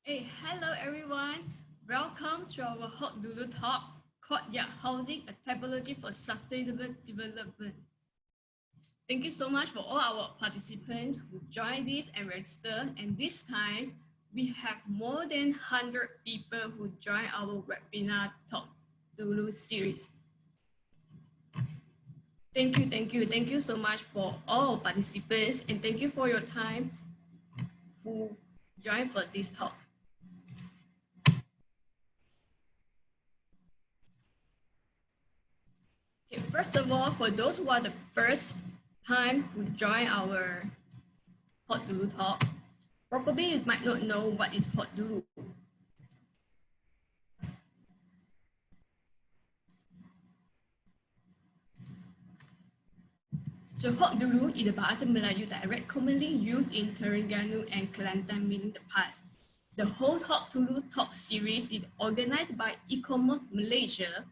Hey, hello everyone. Welcome to our HOKDULU talk, Courtyard Housing, a Typology for Sustainable Development. Thank you so much for all our participants who joined this and registered. And this time, we have more than 100 people who joined our webinar talk HOKDULU series. Thank you so much for all participants, and thank you for your time who joined for this talk. Okay, first of all, for those who are the first time who join our HOKDULU talk, probably you might not know what is HOKDULU. So HOKDULU is a bahasa Melayu dialect commonly used in Terengganu and Kelantan in the past. The whole HOKDULU talk series is organized by E-commerce Malaysia,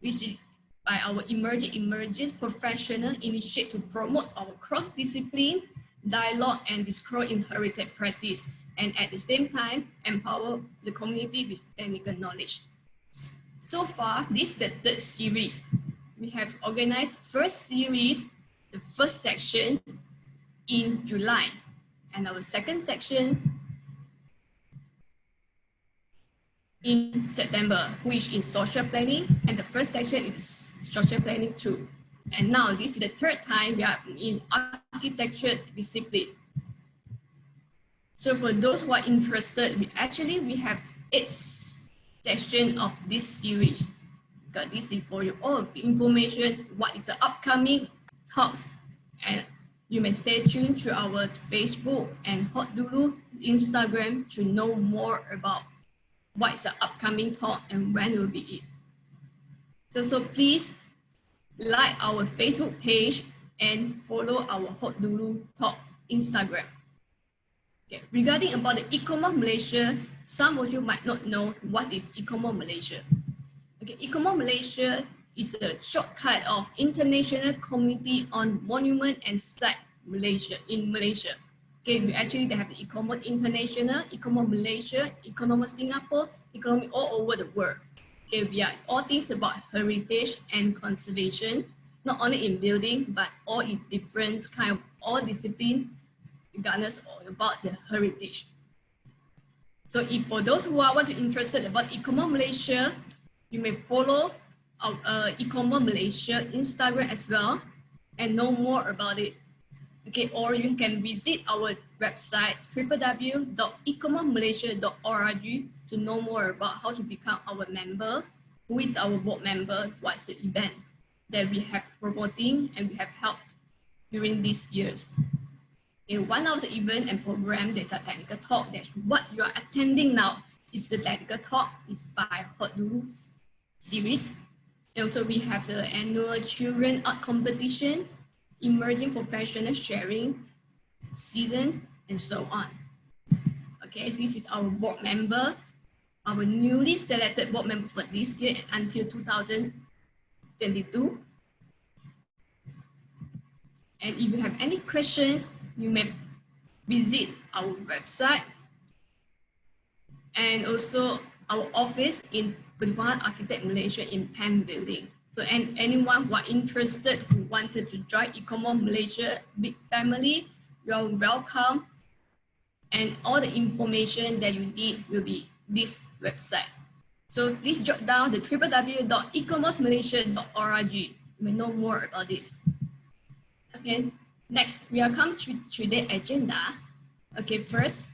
which is by our emerging professional initiative to promote our cross-discipline dialogue and discourse in heritage practice, and at the same time empower the community with technical knowledge. So far, this is the third series. We have organized first series, the first section in July, and our second section in September, which is social planning, and the first section is social planning too. And now this is the third time we are in architecture discipline. So for those who are interested, we have 8 sections of this series. Because this is for you all the information, what is the upcoming talks, and you may stay tuned to our Facebook and HOKDULU Instagram to know more about what is the upcoming talk and when will be it. So please like our Facebook page and follow our HOKDULU talk Instagram. Okay. Regarding about the E-commerce Malaysia, some of you might not know what is E-commerce Malaysia. Okay, E-commerce Malaysia is a shortcut of International Committee on Monument and Site Malaysia in Malaysia. Okay, they have the E-commerce International, E-commerce Malaysia, E-commerce Singapore, economy all over the world. Okay, we are all things about heritage and conservation, not only in building, but all in different kind of all discipline, regardless about the heritage. So if for those who are interested about E-commerce Malaysia, you may follow our E-commerce Malaysia Instagram as well and know more about it. Okay, or you can visit our website www.ecommercemalaysia.org to know more about how to become our member, who is our board member, what's the event that we have promoting and we have helped during these years. Okay, one of the event and program that's a technical talk, that's what you are attending now is the technical talk, is by HOKDULU series. And also we have the annual children art competition, emerging professional sharing season, and so on. Okay, this is our board member, our newly selected board member for this year until 2022. And if you have any questions, you may visit our website and also our office in Pertubuhan Architect Malaysia in PAM building. So anyone who are interested, who wanted to join E-commerce Malaysia big family, you are welcome. And all the information that you need will be this website. So please jot down the www.ecommercemalaysia.org. You may know more about this. Okay, next we are come to today's agenda. Okay, first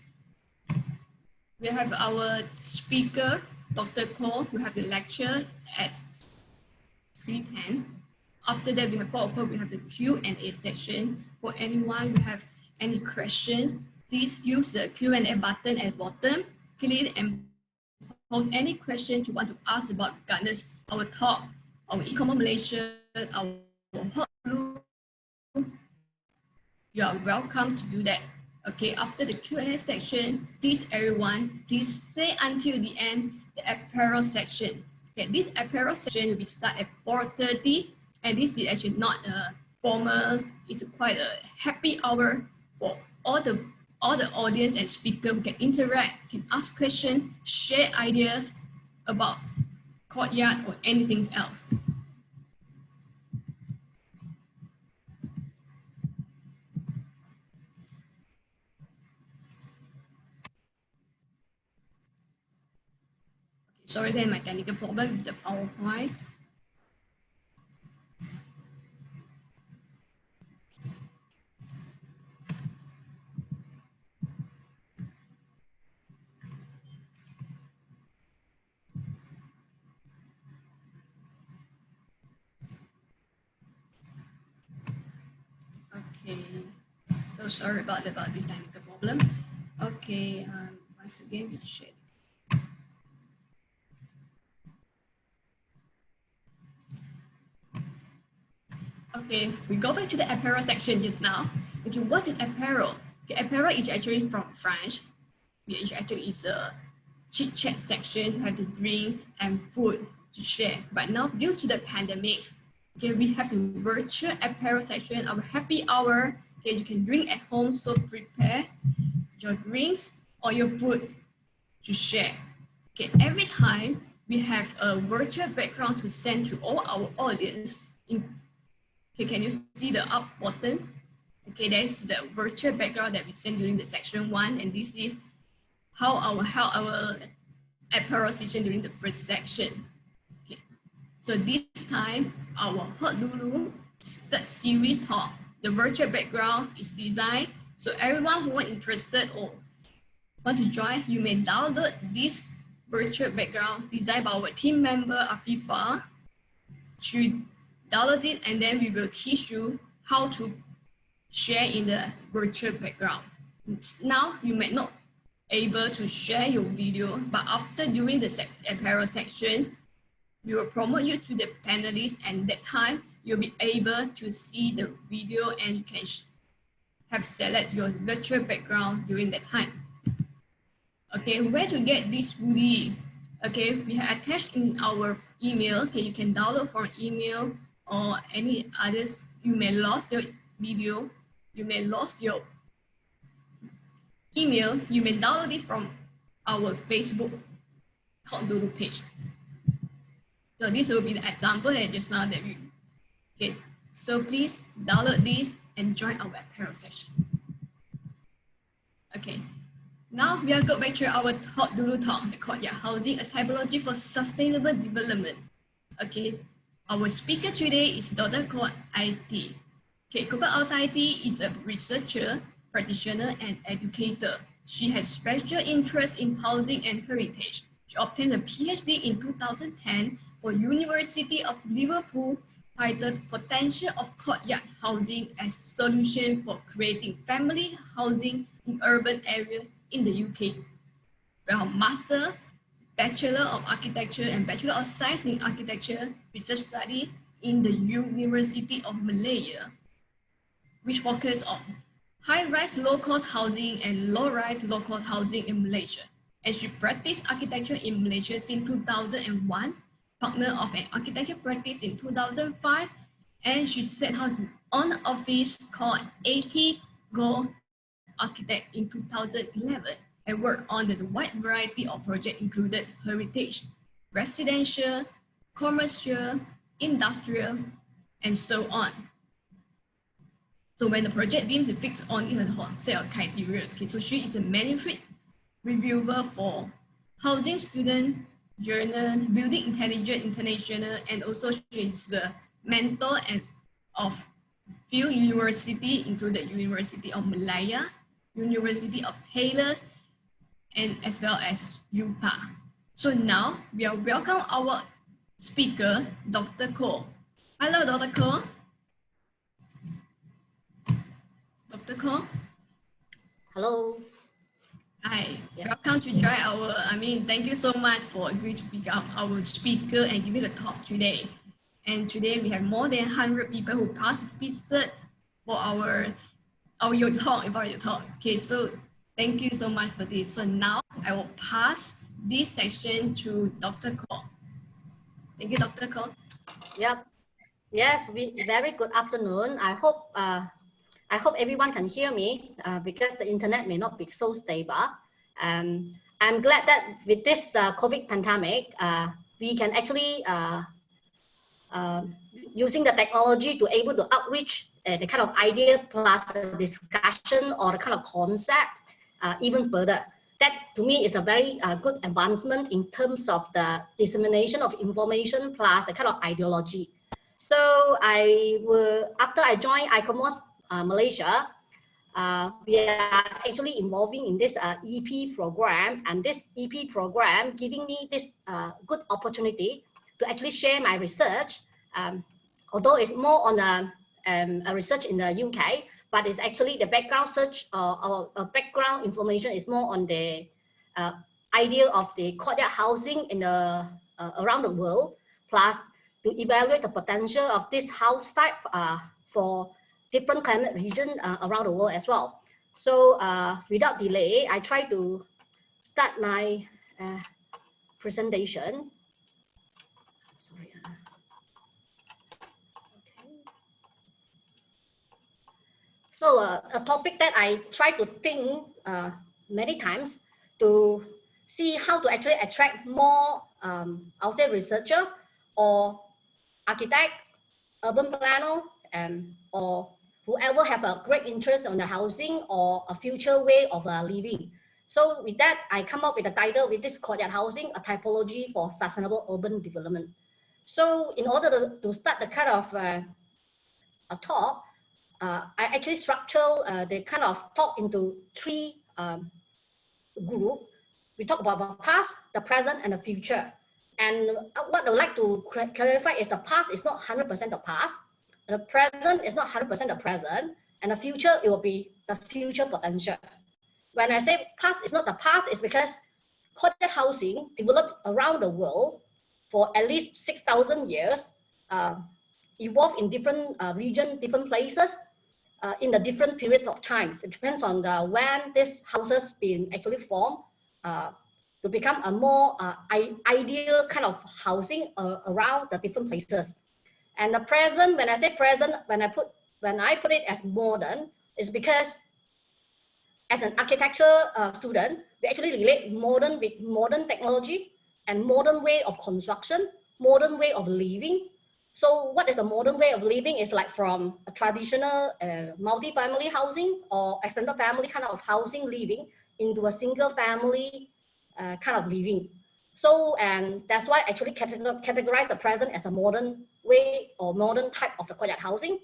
we have our speaker, Dr. Goh, who have the lecture at 3:10. After that, we have 4 o'clock, we have the Q&A section. For anyone who have any questions, please use the Q&A button at the bottom. Click and post any questions you want to ask about regardless our talk, our E-commerce Malaysia, our HOKDULU. You are welcome to do that. Okay, after the Q&A section, please everyone, please stay until the end, the apparel section. Okay, this apparel section will start at 4:30, and this is actually not a formal, it's quite a happy hour for all all the audience and speaker who can interact, can ask questions, share ideas about Courtyard or anything else. Sorry, then my technical problem with the PowerPoint. Okay, so sorry about this technical problem. Okay, once again, we share. Okay, we go back to the apparel section just now. Okay, what is apparel? Okay, apparel is actually from French. It actually is a chit chat section. You have to drink and food to share. But now, due to the pandemic, okay, we have the virtual apparel section, our happy hour. Okay, you can drink at home, so prepare your drinks or your food to share. Okay, every time we have a virtual background to send to all our audience. Okay, can you see the up button? Okay, that's the virtual background that we send during the section 1, and this is how our apparel session during the first section. Okay, so this time our HOKDULU third series talk, the virtual background is designed so everyone who is interested or want to join, you may download this virtual background designed by our team member Afifa. She download it, and then we will teach you how to share in the virtual background. Now you may not able to share your video, but after during the apparel section, we will promote you to the panelists, and that time you'll be able to see the video and you can have select your virtual background during that time. Okay, where to get this hoodie? Okay, we have attached in our email. Okay, you can download from email or any others. You may lost your video, you may lost your email, you may download it from our Facebook HOKDULU page. So this will be the example that just now that we get. So please download this and join our apparel section. Okay, now we are going back to our HOKDULU talk, the Courtyard Housing, a typology for sustainable development. Okay, our speaker today is Dr. Goh Ai Tee. Okay, Dr. Goh Ai Tee is a researcher, practitioner, and educator. She has special interest in housing and heritage. She obtained a PhD in 2010 for University of Liverpool, titled Potential of Courtyard Housing as Solution for Creating Family Housing in Urban Areas in the UK. We have Master, Bachelor of Architecture and Bachelor of Science in Architecture Research Study in the University of Malaya, which focuses on high-rise low-cost housing and low-rise low-cost housing in Malaysia. And she practiced architecture in Malaysia since 2001, partner of an architecture practice in 2005, and she set her own office called Dr Goh Architect in 2011 and worked on the wide variety of projects included heritage, residential, commercial, industrial, and so on. So when the project deems it fits on her set of criteria, okay, so she is a manuscript reviewer for Housing Student Journal, Building Intelligence International, and also she is the mentor of few universities, including the University of Malaya, University of Taylors, and as well as Utah. So now we are welcome our speaker, Dr. Goh. Hello, Dr. Goh. Dr. Goh. Hello. Hi, Yeah. welcome to join our, thank you so much for agreeing to become our speaker and giving the talk today. And today we have more than 100 people who participated for your talk, about your talk. Okay, so thank you so much for this. So now I will pass this section to Dr. Goh. Thank you, Dr. Goh. Yep. Yes, very good afternoon. I hope I hope everyone can hear me because the internet may not be so stable. I'm glad that with this COVID pandemic, we can actually using the technology to able to outreach the kind of idea plus the discussion or the kind of concept even further. That to me is a very good advancement in terms of the dissemination of information plus the kind of ideology. So after I joined ICOMOS Malaysia, we are actually involving in this EP program, and this EP program giving me this good opportunity to actually share my research, although it's more on a research in the UK, but it's actually the background search or background information is more on the idea of the courtyard housing in the around the world, plus to evaluate the potential of this house type for different climate region around the world as well. So without delay, I try to start my presentation. Sorry. So a topic that I try to think many times to see how to actually attract more, I'll say researcher or architect, urban planner, or whoever have a great interest on the housing or a future way of living. So with that, I come up with a title with this courtyard housing, a typology for sustainable urban development. So in order to start the kind of a talk, I actually structure the kind of talk into three groups. We talk about the past, the present, and the future. And what I would like to clarify is the past is not 100% the past, the present is not 100% the present, and the future, it will be the future potential. When I say past is not the past, it's because courtyard housing developed around the world for at least 6,000 years, evolved in different regions, different places, in the different periods of time. It depends on when this houses been actually formed to become a more ideal kind of housing around the different places. And the present, when I say present, when I put it as modern, is because as an architecture student, we actually relate modern with modern technology and modern way of construction, modern way of living. So what is the modern way of living is like from a traditional multi-family housing or extended family kind of housing living into a single family kind of living. So, and that's why I actually categorize the present as a modern way or modern type of the courtyard housing.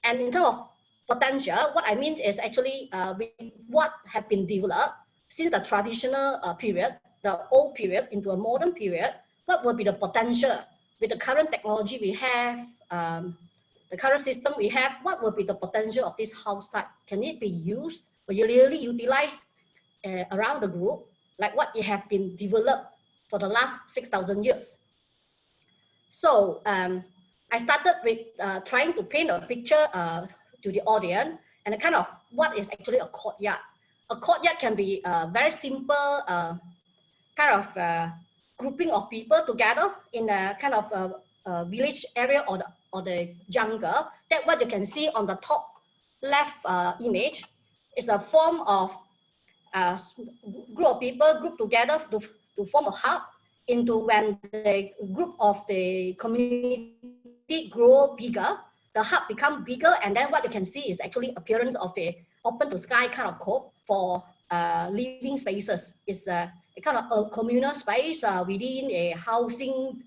And in terms of potential, what I mean is actually what have been developed since the traditional period, the old period into a modern period, what will be the potential with the current technology we have, the current system we have, what will be the potential of this house type? Can it be used or really utilized around the group, like what it have been developed for the last 6,000 years? So I started with trying to paint a picture to the audience and a kind of what is actually a courtyard. A courtyard can be a very simple kind of grouping of people together in a kind of a village area or the jungle. That what you can see on the top left image is a form of group of people grouped together to form a hub into when the group of the community grow bigger, the hub become bigger, and then what you can see is actually appearance of a open to sky kind of code for living spaces. It's a kind of a communal space within a housing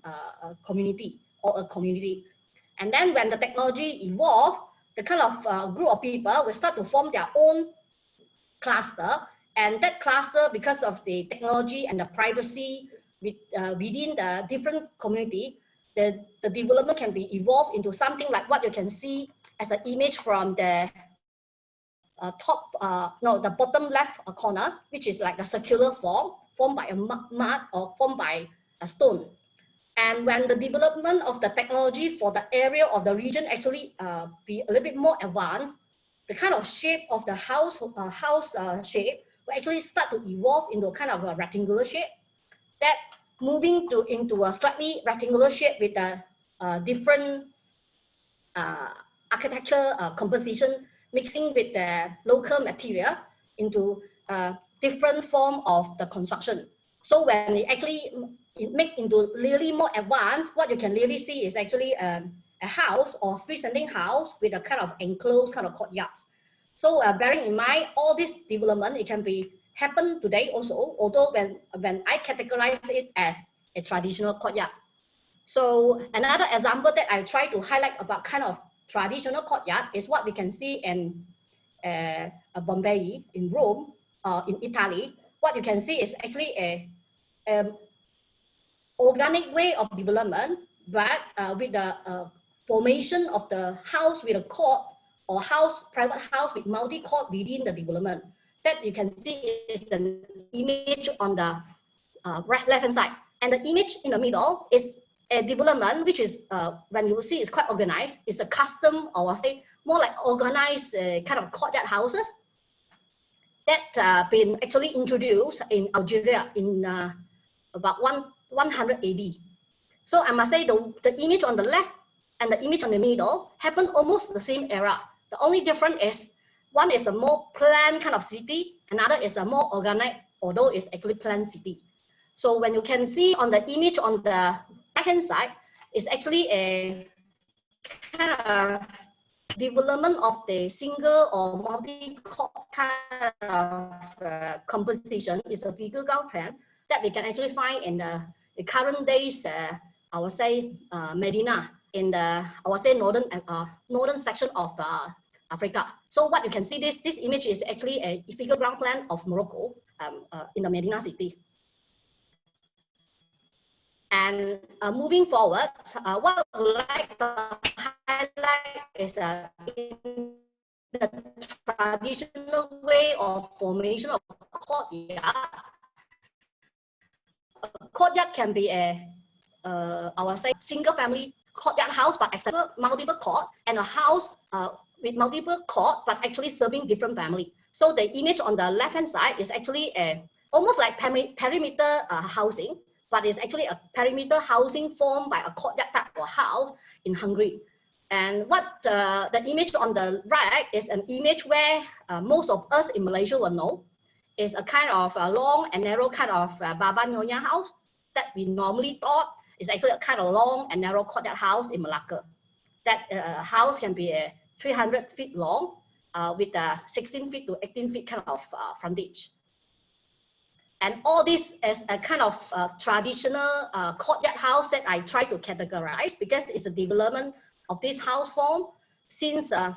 community or a community. And then when the technology evolved, the kind of group of people will start to form their own cluster, and that cluster, because of the technology and the privacy within the different community, the development can be evolved into something like what you can see as an image from the the bottom left corner, which is like a circular formed by a mud or formed by a stone. And when the development of the technology for the area or the region actually be a little bit more advanced, the kind of shape of the house shape will actually start to evolve into a kind of a rectangular shape. That moving into a slightly rectangular shape with a different architecture composition mixing with the local material into different form of the construction. So when it actually make into really more advanced, what you can really see is actually a house or freestanding house with a kind of enclosed kind of courtyards. So bearing in mind all this development, it can be happen today also, although when I categorize it as a traditional courtyard. So another example that I try to highlight about kind of traditional courtyard is what we can see in Bombay, in Rome, in Italy. What you can see is actually a organic way of development, but with the formation of the house with a court or private house with multi-court within the development. That you can see is an image on the left-hand side. And the image in the middle is a development which is, when you see, it's quite organized. It's a custom, or I'll say more like organized kind of courtyard houses that been actually introduced in Algeria in about 100 AD. So I must say the image on the left and the image on the middle happened almost the same era. The only difference is one is a more planned kind of city, another is a more organized, although it's actually planned city. So when you can see on the image on the right-hand side, it's actually a kind of development of the single or multi-court kind of composition. Is a figure ground plan that we can actually find in the current days, I would say Medina, in the, I would say northern section of Africa. So what you can see, this image is actually a figure ground plan of Morocco in the Medina city. And moving forward, what I would like to highlight is in the traditional way of formation of courtyard. A courtyard can be a, I would say, single family courtyard house, but except multiple court, and a house with multiple court, but actually serving different family. So the image on the left-hand side is actually almost like perimeter housing, but it's actually a perimeter housing formed by a courtyard type of house in Hungary. And what the image on the right is an image where most of us in Malaysia will know. Is a kind of long and narrow kind of Baba Nyonya house that we normally thought is actually a kind of long and narrow courtyard house in Malacca. That house can be 300 feet long with 16 feet to 18 feet kind of frontage. And all this is a kind of traditional courtyard house that I try to categorize because it's a development of this house form since I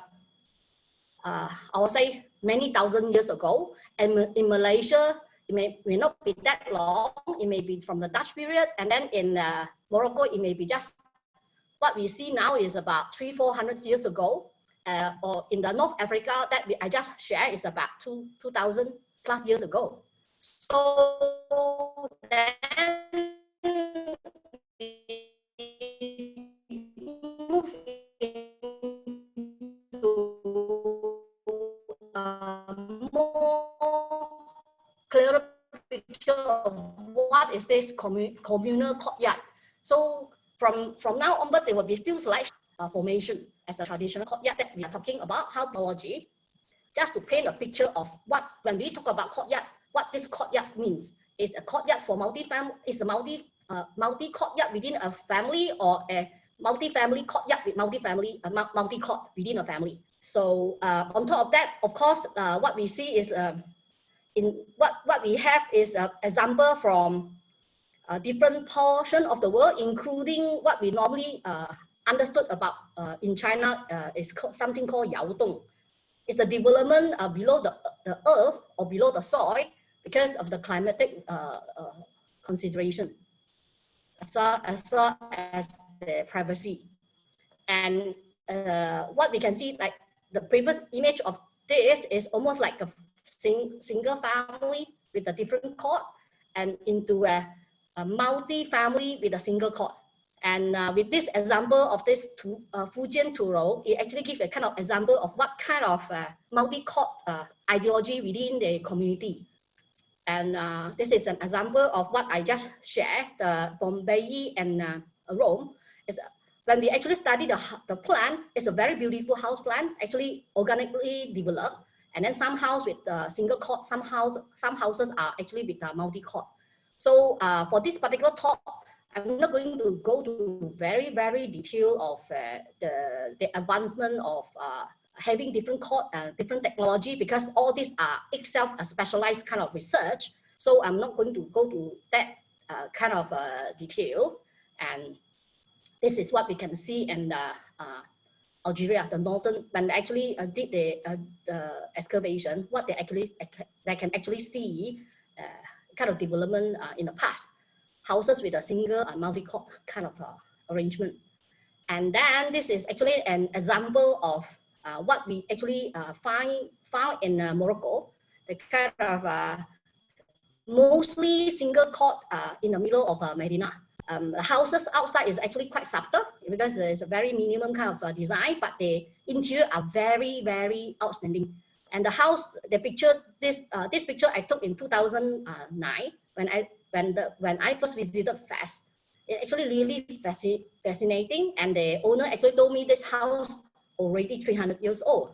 would say many thousand years ago. And in Malaysia, it may not be that long. It may be from the Dutch period. And then in Morocco, it may be just what we see now is about 300-400 years ago. Or in the North Africa that I just shared is about 2,000 plus years ago. So then move into more clearer picture of what is this communal courtyard. So from now onwards, it will be feels like formation as a traditional courtyard that we are talking about, HOKDULU, just to paint a picture of what, when we talk about courtyard, what this courtyard means. Is a courtyard for multi-family, is a multi-courtyard within a family, or a multi-family courtyard with multi-court within a family. So on top of that, of course, what we see is in what we have is an example from different portion of the world, including what we normally understood about in China is something called yaodong. It's the development below the earth or below the soil because of the climatic consideration, as well as the privacy. And what we can see, like the previous image of this is almost like a single family with a different court, and into a multi-family with a single court. And with this example of this Fujian Turo, it actually gives a kind of example of what kind of multi-court ideology within the community. And this is an example of what I just shared, the Bombay and Rome. Is when we actually study the plan, it's a very beautiful house plan, actually organically developed. And then some house with single court, some houses are actually with multi-court. So for this particular talk, I'm not going to go to very detail of the advancement of having different court, different technology, because all these are itself a specialized kind of research. So I'm not going to go to that kind of detail. And this is what we can see in Algeria, the northern, when they actually did the excavation, what they can actually see kind of development in the past. Houses with a single multi-court kind of arrangement. And then this is actually an example of what we actually found in Morocco, the kind of mostly single court in the middle of Medina. The houses outside is actually quite subtle because there's a very minimum kind of design, but the interior are very outstanding. And the house, the picture, this picture I took in 2009 when I first visited Fes. It actually really fascinating, and the owner actually told me this house already 300 years old,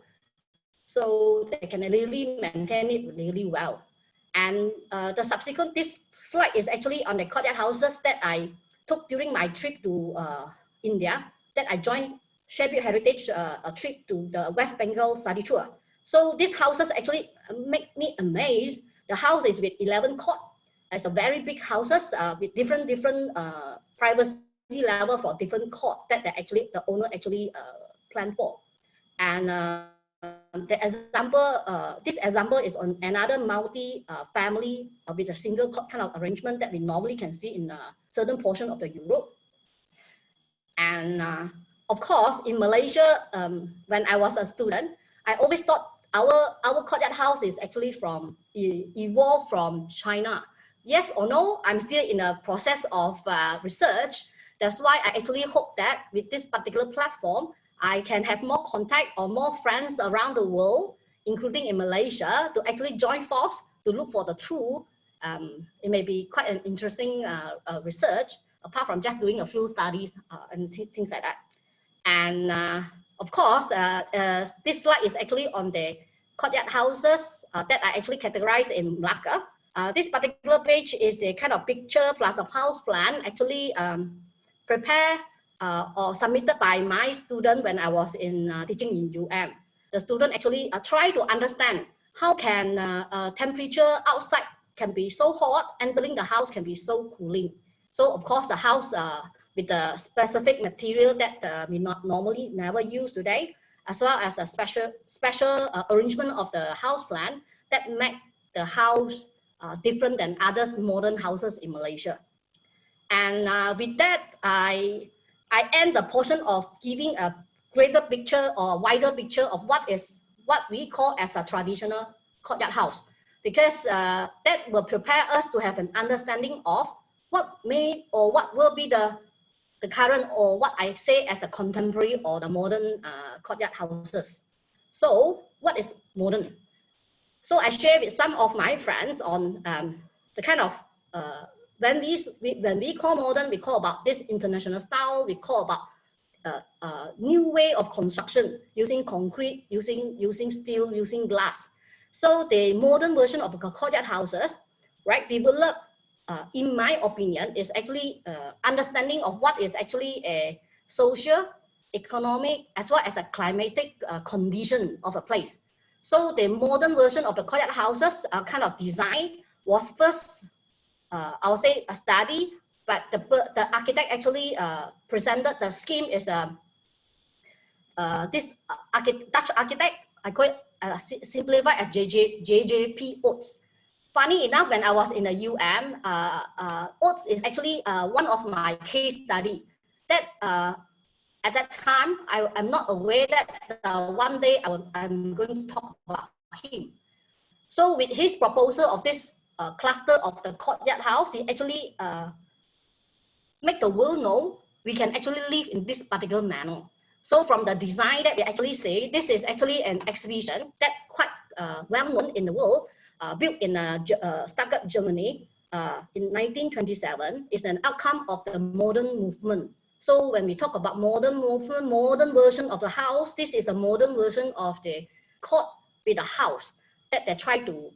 so they can really maintain it really well. And the subsequent, this slide is actually on the courtyard houses that I took during my trip to India, that I joined Sharebuild Heritage a trip to the West Bengal study tour. So these houses actually make me amazed. The house is with 11 court. It's a very big houses with different privacy level for different court that the owner actually planned for. And the example, this example is on another multi-family with a single court kind of arrangement that we normally can see in a certain portion of the Europe. And of course, in Malaysia, when I was a student, I always thought our courtyard house is actually evolved from China. Yes or no, I'm still in a process of research. That's why I actually hope that with this particular platform, I can have more contact or more friends around the world, including in Malaysia, to actually join force to look for the truth. It may be quite an interesting research, apart from just doing a few studies and things like that. And of course, this slide is actually on the courtyard houses that are actually categorized in Malacca. This particular page is the kind of picture plus a house plan actually prepared or submitted by my student when I was in teaching in UM. The student actually try to understand how can temperature outside can be so hot, entering the house can be so cooling. So of course the house with the specific material that we normally never use today, as well as a special arrangement of the house plan that make the house different than other modern houses in Malaysia. And with that, I end the portion of giving a greater picture or wider picture of what we call as a traditional courtyard house, because that will prepare us to have an understanding of what may or what will be the current, or what I say as a contemporary or the modern courtyard houses. So what is modern? So I share with some of my friends on the kind of when we call modern, we call about this international style. We call about new way of construction, using concrete, using steel, using glass. So the modern version of the courtyard houses, right, developed, in my opinion, is actually understanding of what is actually a social, economic, as well as a climatic condition of a place. So the modern version of the courtyard houses kind of design was first, I would say, a study, but the architect actually presented the scheme is this Dutch architect, I call it simplified as JJP Oates. Funny enough, when I was in the UM, Oates is actually one of my case study. That at that time, I'm not aware that one day I'm going to talk about him. So with his proposal of this cluster of the courtyard house, he actually make the world know we can actually live in this particular manner. So from the design that we actually say, this is actually an exhibition that quite well known in the world, built in Stuttgart, Germany in 1927, is an outcome of the modern movement. So when we talk about modern version of the house, this is a modern version of the court with a house that they try to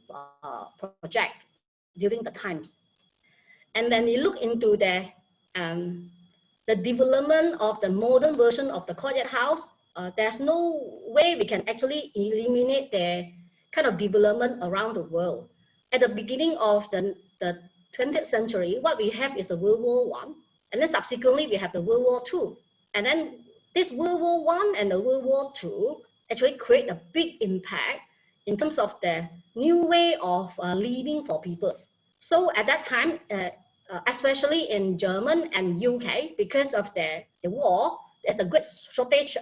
project during the times. And when we look into the development of the modern version of the courtyard house, there's no way we can actually eliminate the kind of development around the world. At the beginning of the 20th century, what we have is the World War I, and then subsequently we have the World War II. And then this World War I and the World War II actually create a big impact in terms of the new way of living for people. So at that time, especially in Germany and UK, because of the war, there's a great shortage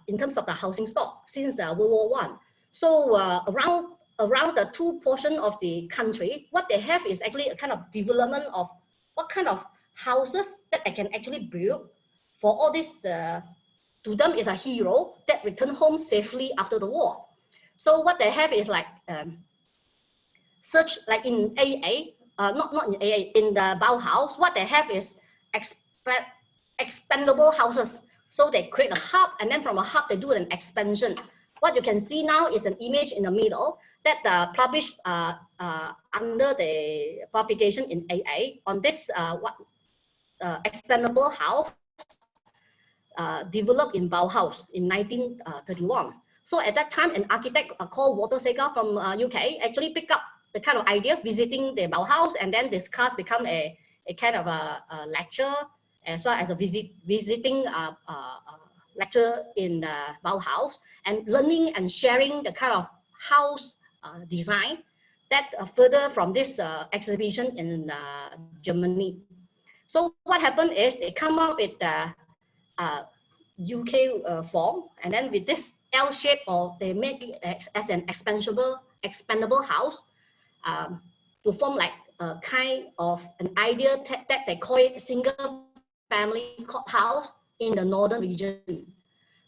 in terms of the housing stock since World War I. So around the two portion of the country, what they have is actually a kind of development of what kind of houses that they can actually build for all this. To them is a hero that returned home safely after the war. So what they have is like such like in AA. Not in AA, in the Bauhaus, what they have is expandable houses. So they create a hub, and then from a hub, they do an expansion. What you can see now is an image in the middle that published under the publication in AA on this expandable house developed in Bauhaus in 1931. So at that time, an architect called Walter Segar from UK actually picked up the kind of idea, visiting the Bauhaus, and then this class become a kind of a lecture as well as a visiting lecture in the Bauhaus, and learning and sharing the kind of house design that further from this exhibition in Germany. So what happened is they come up with the UK form, and then with this L shape, or they make it as an expandable house. To form like a kind of an idea that they call it single family courthouse in the northern region.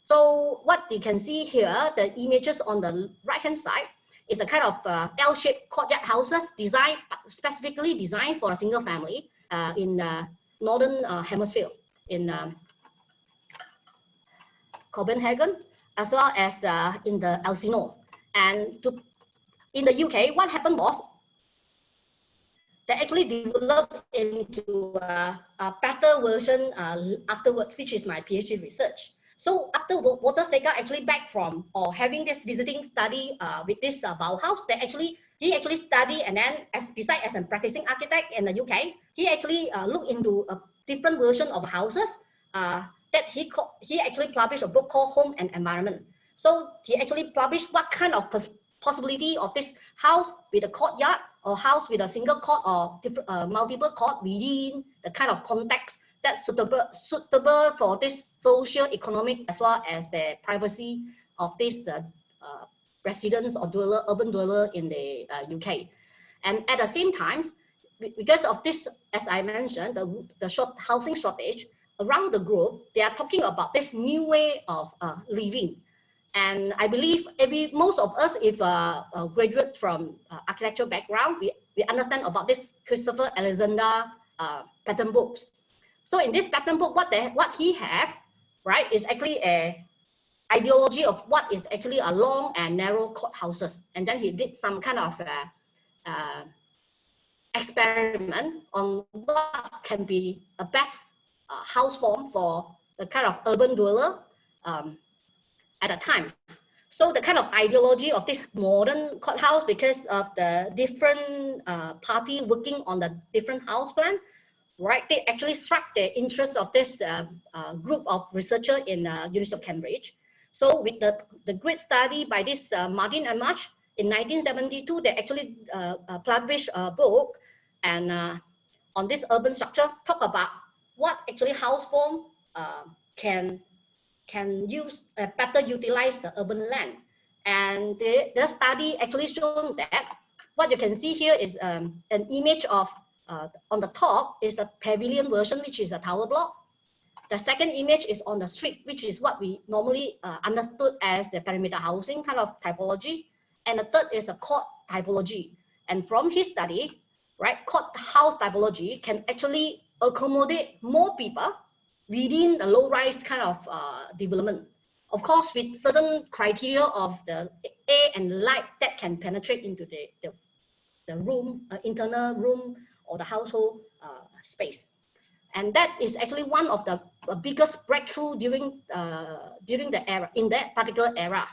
So what you can see here, the images on the right hand side is a kind of L-shaped courtyard houses designed, specifically designed for a single family in the northern hemisphere in Copenhagen, as well as in the Elsinore. And in the UK, what happened was they actually developed into a better version afterwards, which is my PhD research. So after Walter Segar actually back from or having this visiting study with this Bauhaus, he actually studied, and then besides as a practicing architect in the UK, he actually looked into a different version of houses that he actually published a book called Home and Environment. So he actually published what kind of possibility of this house with a courtyard, or house with a single court or multiple court within the kind of context that's suitable for this social, economic, as well as the privacy of this residents or urban dweller in the UK. And at the same time, because of this, as I mentioned, the housing shortage around the globe, they are talking about this new way of living. And I believe most of us, if graduate from architecture background, we understand about this Christopher Alexander pattern books. So in this pattern book, what he have, right, is actually a ideology of what is actually a long and narrow courthouses. And then he did some kind of experiment on what can be a best house form for the kind of urban dweller at the time. So the kind of ideology of this modern courthouse, because of the different party working on the different house plan, right? They actually struck the interest of this group of researchers in University of Cambridge. So with the great study by this Martin and March in 1972, they actually published a book and on this urban structure, talk about what actually house form can use better utilize the urban land. And the study actually shown that what you can see here is an image of on the top is the pavilion version, which is a tower block. The second image is on the street, which is what we normally understood as the perimeter housing kind of typology. And the third is a court typology. And from his study, right, court house typology can actually accommodate more people within the low-rise kind of development. Of course, with certain criteria of the air and light that can penetrate into the room, internal room or the household space. And that is actually one of the biggest breakthrough during the era, in that particular era.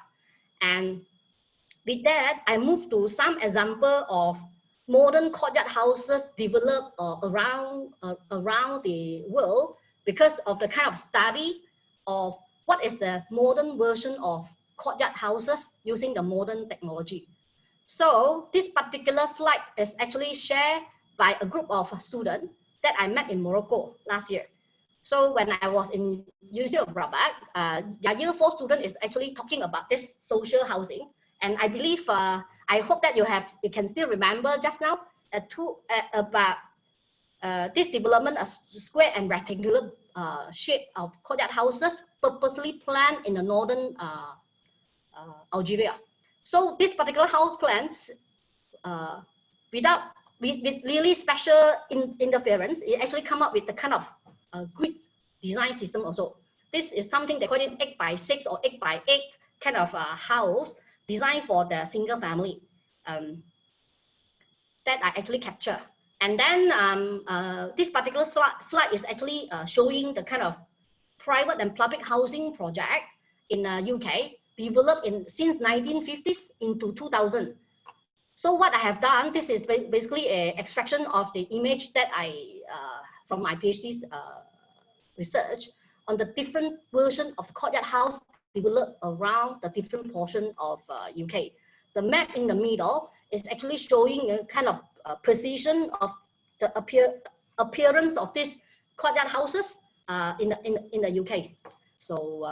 And with that, I moved to some example of modern courtyard houses developed around the world because of the kind of study of what is the modern version of courtyard houses using the modern technology. So this particular slide is actually shared by a group of students that I met in Morocco last year. So when I was in University of Rabat, the year 4 student is actually talking about this social housing. And I believe, I hope that you can still remember just now about this development, a square and rectangular shape of courtyard houses purposely planned in the northern Algeria. So this particular house plans, with really special interference, it actually come up with the kind of grid design system also. This is something they call it 8x6 or 8x8 kind of house designed for the single family that I actually capture. And then this particular slide is actually showing the kind of private and public housing project in UK developed since 1950s into 2000. So what I have done, this is basically an extraction of the image that from my PhD research on the different version of courtyard house developed around the different portion of UK. The map in the middle is actually showing a kind of precision of the appearance of these courtyard houses in the UK. So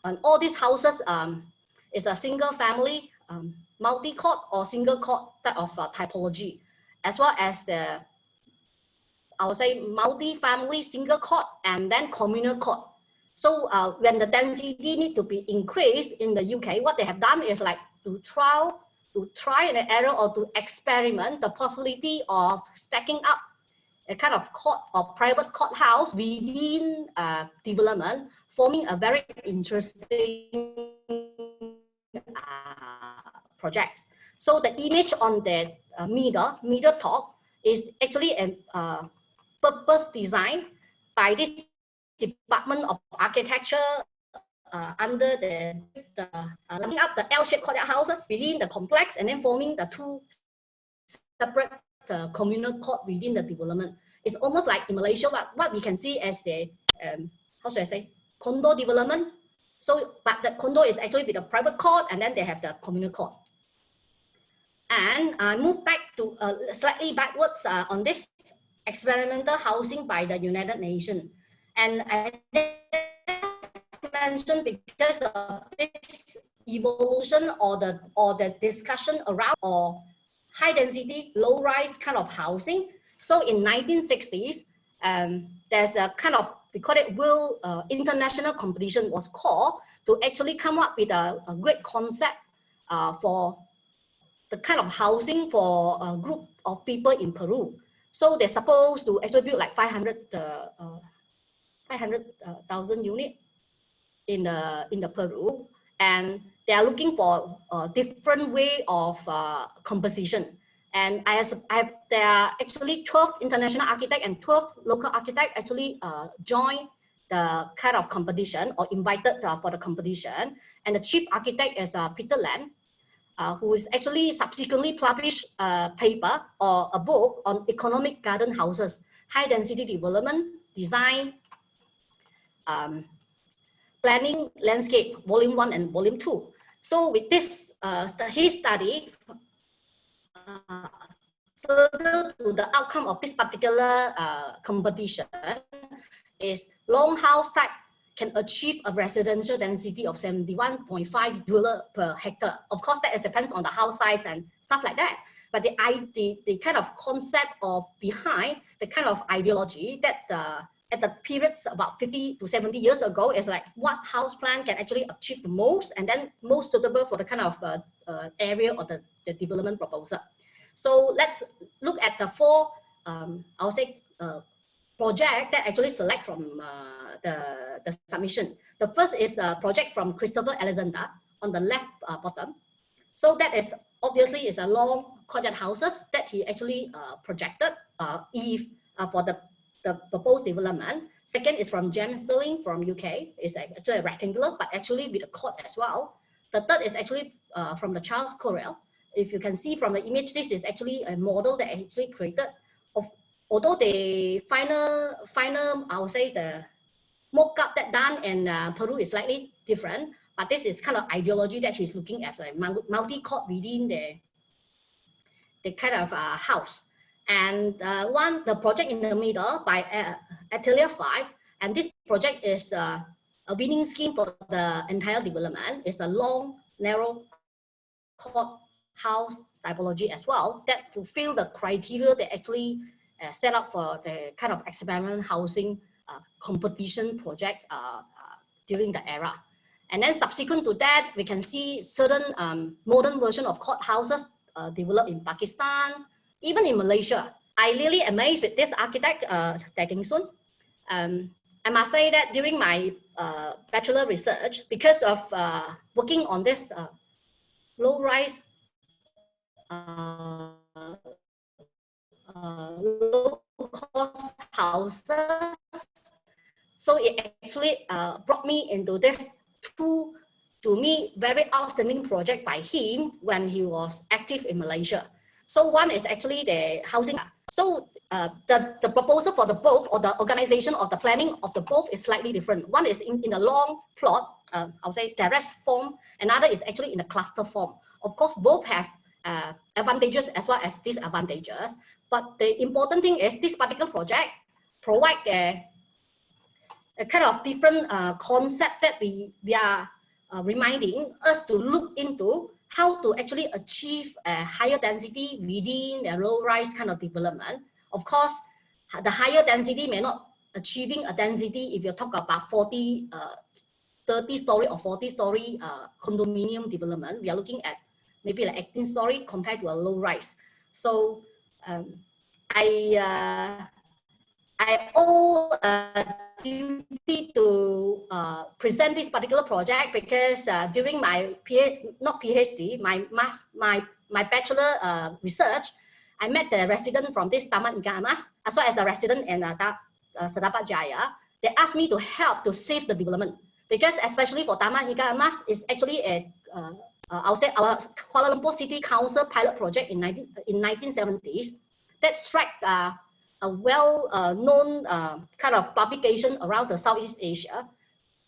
and all these houses is a single family, multi-court or single court type of typology, as well as the, I would say, multi-family single court and then communal court. So when the density need to be increased in the UK, what they have done is like to try an error or to experiment the possibility of stacking up a kind of court or private courthouse within development, forming a very interesting project. So the image on the middle top is actually a purpose design by this Department of Architecture under lining up the L-shaped courtyard houses within the complex and then forming the two separate communal court within the development. It's almost like in Malaysia, what we can see as the, how should I say, condo development. So, but the condo is actually with a private court and then they have the communal court. And I move back to slightly backwards on this experimental housing by the United Nations. And I mentioned because of this evolution or the discussion around or high density, low rise kind of housing. So in 1960s, there's a kind of, we call it world international competition was called to actually come up with a great concept for the kind of housing for a group of people in Peru. So they're supposed to actually build like 500,000 units in the Peru, and they are looking for a different way of composition. And there are actually 12 international architects and 12 local architects actually joined the kind of competition or invited for the competition. And the chief architect is Peter Lam, who is actually subsequently published a paper or a book on economic garden houses, high density development, design, planning, landscape, volume 1 and volume 2. So with this, his study, further to the outcome of this particular competition is long house type can achieve a residential density of 71.5 HOKDULU per hectare. Of course, that depends on the house size and stuff like that. But the kind of concept of behind the kind of ideology that at the periods about 50 to 70 years ago is like what house plan can actually achieve the most and then most suitable for the kind of area or the development proposal. So let's look at the four, I would say, project that actually select from the submission. The first is a project from Christopher Alexander on the left bottom. So that is obviously is a long courtyard houses that he actually projected for the proposed development. Second is from James Sterling from UK. It's actually a rectangular, but actually with a court as well. The third is actually from the Charles Correll. If you can see from the image, this is actually a model that actually created. Although the final, I would say the mock-up that done in Peru is slightly different, but this is kind of ideology that he's looking at, like multi-court within the kind of house. And the project in the middle by Atelier 5, and this project is a winning scheme for the entire development. It's a long, narrow court house typology as well that fulfill the criteria that actually set up for the kind of experimental housing competition project during the era. And then subsequent to that, we can see certain modern version of courthouses developed in Pakistan, even in Malaysia. I really amazed with this architect, Tay Sun. I must say that during my bachelor research, because of working on this low-rise low-cost houses, so it actually brought me into this two, to me, very outstanding project by him when he was active in Malaysia. So one is actually the housing. So the proposal for the both, or the organization of the planning of the both, is slightly different. One is in a long plot, I'll say terrace form. Another is actually in a cluster form. Of course, both have advantages as well as disadvantages. But the important thing is this particular project provide a kind of different concept that we are reminding us to look into how to actually achieve a higher density within the low-rise kind of development. Of course, the higher density may not achieving a density if you talk about 30 story or 40 story condominium development. We are looking at maybe like 18 story compared to a low-rise. So I owe a duty to present this particular project because during my my bachelor research, I met the resident from this Taman Ikan Emas, as well as the resident in Sedapat Jaya. They asked me to help to save the development because especially for Taman Ikan Emas is actually a I'll say our Kuala Lumpur City Council pilot project in 1970s that struck a well-known kind of publication around the Southeast Asia.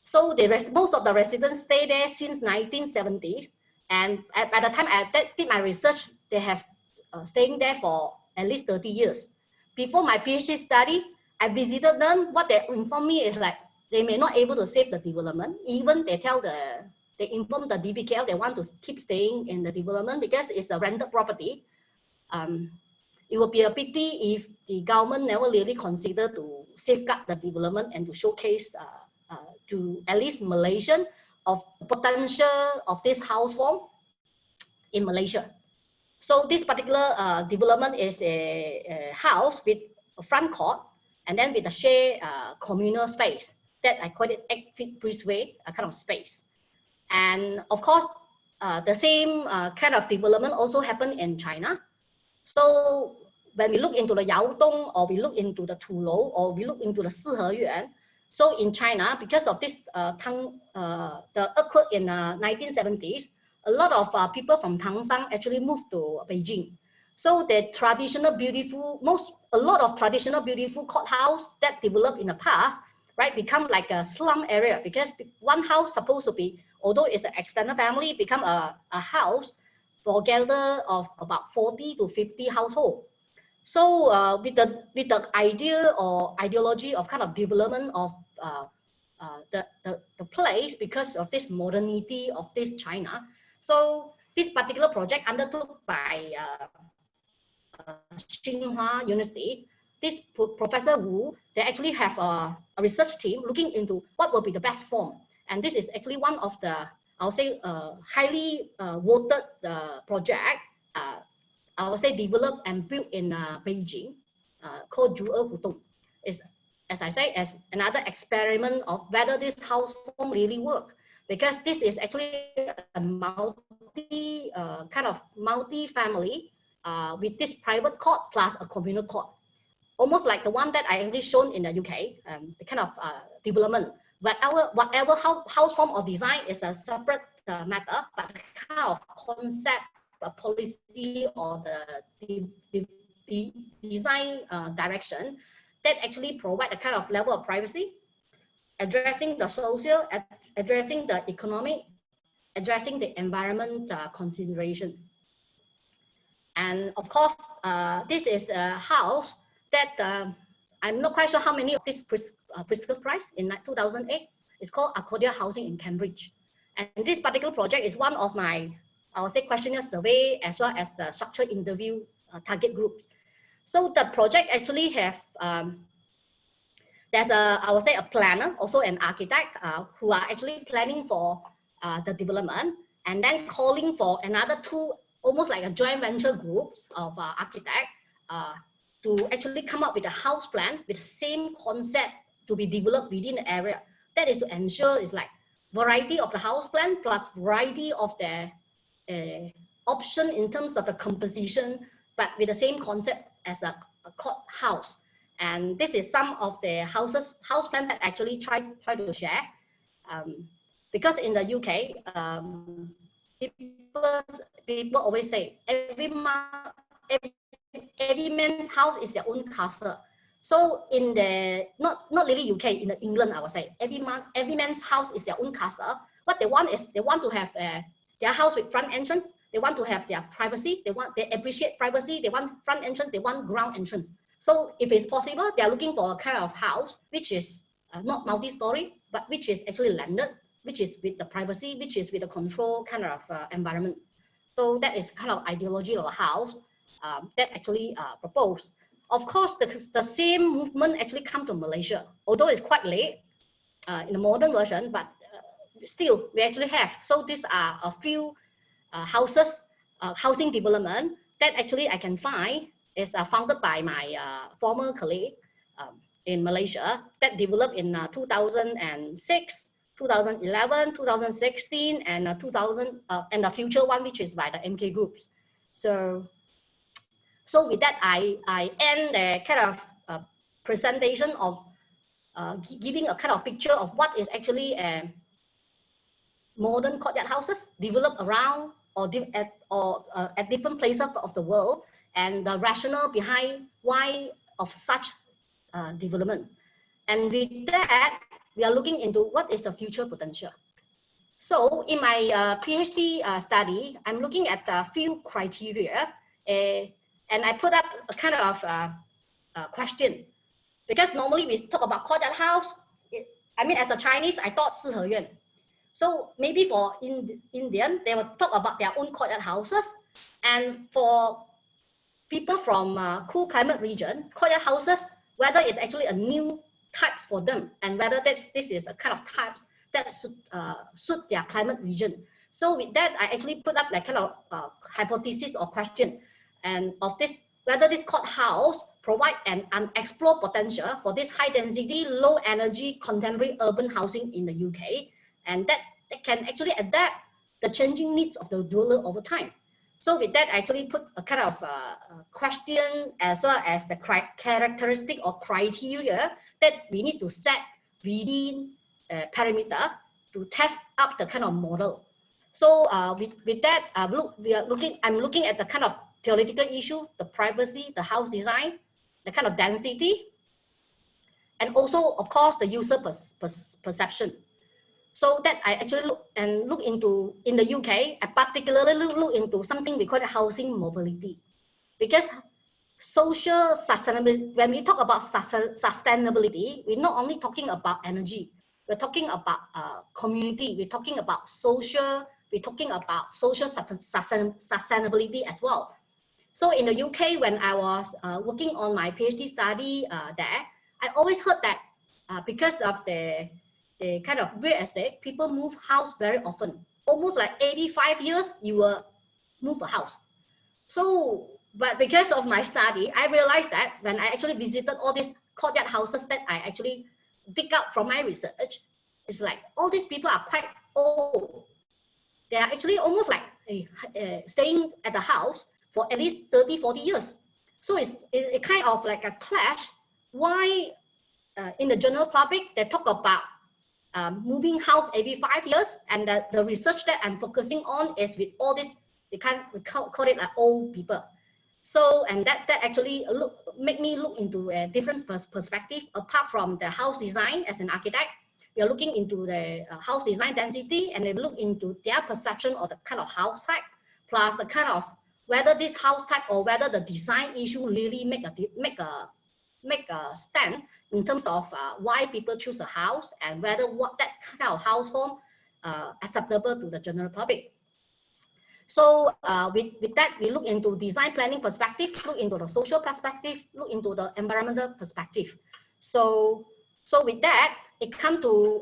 So most of the residents stay there since 1970s, and by the time I did my research, they have staying there for at least 30 years. Before my PhD study, I visited them. What they informed me is like they may not able to save the development. Even they inform the DBKL they want to keep staying in the development because it's a rented property. It would be a pity if the government never really consider to safeguard the development and to showcase to at least Malaysian of the potential of this house form in Malaysia. So this particular development is a house with a front court and then with a shared communal space that I call it 8-feet breezeway, a kind of space. And of course, the same kind of development also happened in China. So when we look into the Yaodong, or we look into the Tulou, or we look into the Siheyuan, so in China, because of this the earthquake in 1970s, a lot of people from Tangshan actually moved to Beijing. So the traditional beautiful, a lot of traditional beautiful courthouse that developed in the past, right, become like a slum area because one house supposed to be, although it's the extended family, become a house for gather of about 40 to 50 households. So with the idea or ideology of kind of development of the place because of this modernity of this China, so this particular project undertook by Tsinghua University, this Professor Wu, they actually have a research team looking into what will be the best form. And this is actually one of the, I'll say, highly voted project, I would say developed and built in Beijing, called HOKDULU. It's as I say, as another experiment of whether this house form really work, because this is actually a multi-family with this private court plus a communal court, almost like the one that I actually shown in the UK, the kind of development. Whatever house form or design is a separate matter, but the kind of concept, policy, or the design direction that actually provide a kind of level of privacy, addressing the social, addressing the economic, addressing the environment consideration. And of course, this is a house that I'm not quite sure how many of this prescribed price in 2008. It's called Courtyard Housing in Cambridge. And this particular project is one of my, I would say, questionnaire survey as well as the structured interview target groups. So the project actually have, there's I would say, a planner, also an architect who are actually planning for the development, and then calling for another two, almost like a joint venture groups of architects to actually come up with a house plan with the same concept to be developed within the area. That is to ensure it's like variety of the house plan plus variety of the option in terms of the composition, but with the same concept as a court house. And this is some of the house plan that actually try to share. Because in the UK, people always say every man's house is their own castle. So in the not really UK, in England, I would say every man's house is their own castle. What they want is they want to have their house with front entrance. They want to have their privacy. They appreciate privacy. They want front entrance. They want ground entrance. So if it's possible, they are looking for a kind of house which is not multi-story, but which is actually landed, which is with the privacy, which is with the control kind of environment. So that is kind of ideology of a house that actually proposed. Of course, the same movement actually come to Malaysia, although it's quite late in the modern version, but still we actually have. So these are a few housing development that actually I can find is founded by my former colleague in Malaysia that developed in 2006, 2011, 2016, and 2000, and the future one, which is by the MK groups. So with that, I end the kind of presentation of giving a kind of picture of what is actually modern courtyard houses developed around or at different places of the world, and the rationale behind why of such development. And with that, we are looking into what is the future potential. So in my PhD study, I'm looking at a few criteria, and I put up a kind of question, because normally we talk about courtyard house. I mean, as a Chinese, I thought 四合院. So maybe for Indian, they will talk about their own courtyard houses, and for people from cool climate region, courtyard houses, whether it's actually a new types for them, and whether this is a kind of types that suit their climate region. So with that, I actually put up like kind of hypothesis or question, and of this, whether this court house provide an unexplored potential for this high density, low energy, contemporary urban housing in the UK, and that can actually adapt the changing needs of the dweller over time. So with that, I actually put a kind of question as well as the characteristic or criteria that we need to set within parameter to test up the kind of model. So with that, I'm looking at the kind of theoretical issue, the privacy, the house design, the kind of density, and also, of course, the user perception. So that I actually look into, in the UK, I particularly look into something we call housing mobility. Because social sustainability, when we talk about sustainability, we're not only talking about energy, we're talking about community, we're talking about social, we're talking about social sustainability as well. So in the UK, when I was working on my PhD study there, I always heard that because of the kind of real estate, people move house very often. Almost like 85 years, you will move a house. So, but because of my study, I realized that when I actually visited all these courtyard houses that I actually dig out from my research, it's like all these people are quite old. They are actually almost like staying at the house for at least 30, 40 years. So it's kind of like a clash. Why in the general public, they talk about moving house every 5 years, and the research that I'm focusing on is with all this, we call it like old people. So, and that actually make me look into a different perspective. Apart from the house design as an architect, we are looking into the house design density, and they look into their perception of the kind of house type, plus the kind of whether this house type or whether the design issue really make a stand in terms of why people choose a house, and whether what that kind of house form acceptable to the general public. So with that, we look into design planning perspective, look into the social perspective, look into the environmental perspective. So with that, it comes to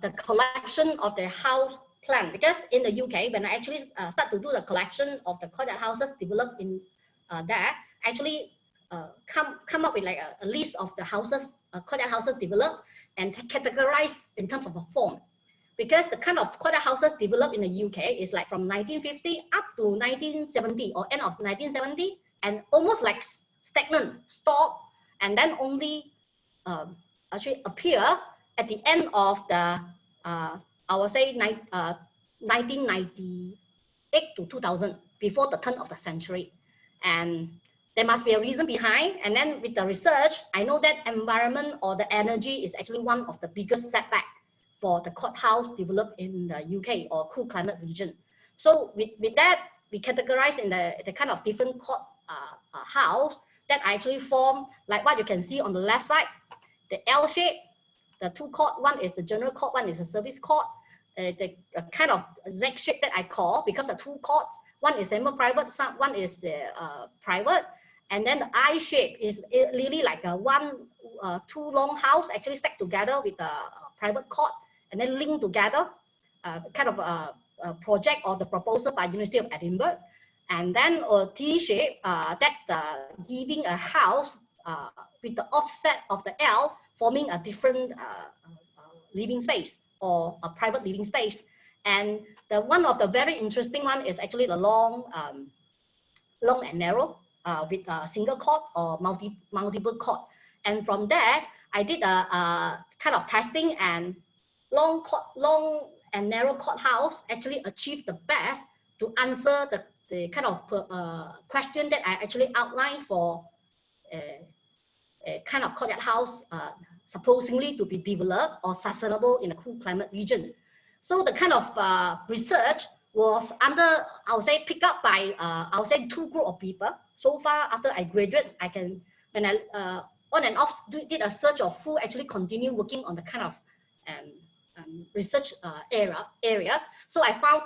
the collection of the house plan, because in the UK, when I actually start to do the collection of the courtyard houses developed in there, actually come up with like a list of the houses, courtyard houses developed and categorized in terms of a form. Because the kind of courtyard houses developed in the UK is like from 1950 up to 1970 or end of 1970, and almost like stagnant, stop, and then only actually appear at the end of the, I would say 1998 to 2000, before the turn of the century. And there must be a reason behind. And then with the research, I know that environment or the energy is actually one of the biggest setback for the courthouse developed in the UK or cool climate region. So with that, we categorize in the kind of different court house that actually form, like what you can see on the left side, the L shape, the two court, one is the general court, one is a service court, the kind of Z shape that I call, because the two courts, one is semi-private, one is the private, and then the I shape is really like a two long house actually stacked together with a private court, and then linked together, kind of a project or the proposal by University of Edinburgh. And then a T shape that giving a house with the offset of the L, forming a different living space or a private living space. And the one of the very interesting one is actually the long and narrow with a single court or multiple court. And from there, I did a kind of testing, and long and narrow courthouse actually achieved the best to answer the kind of question that I actually outlined for a kind of courtyard house supposedly to be developed or sustainable in a cool climate region. So the kind of research was under, I would say, picked up by, I would say, two group of people. So far, after I graduate, I can, when I on and off did a search of who actually continue working on the kind of research area. So I found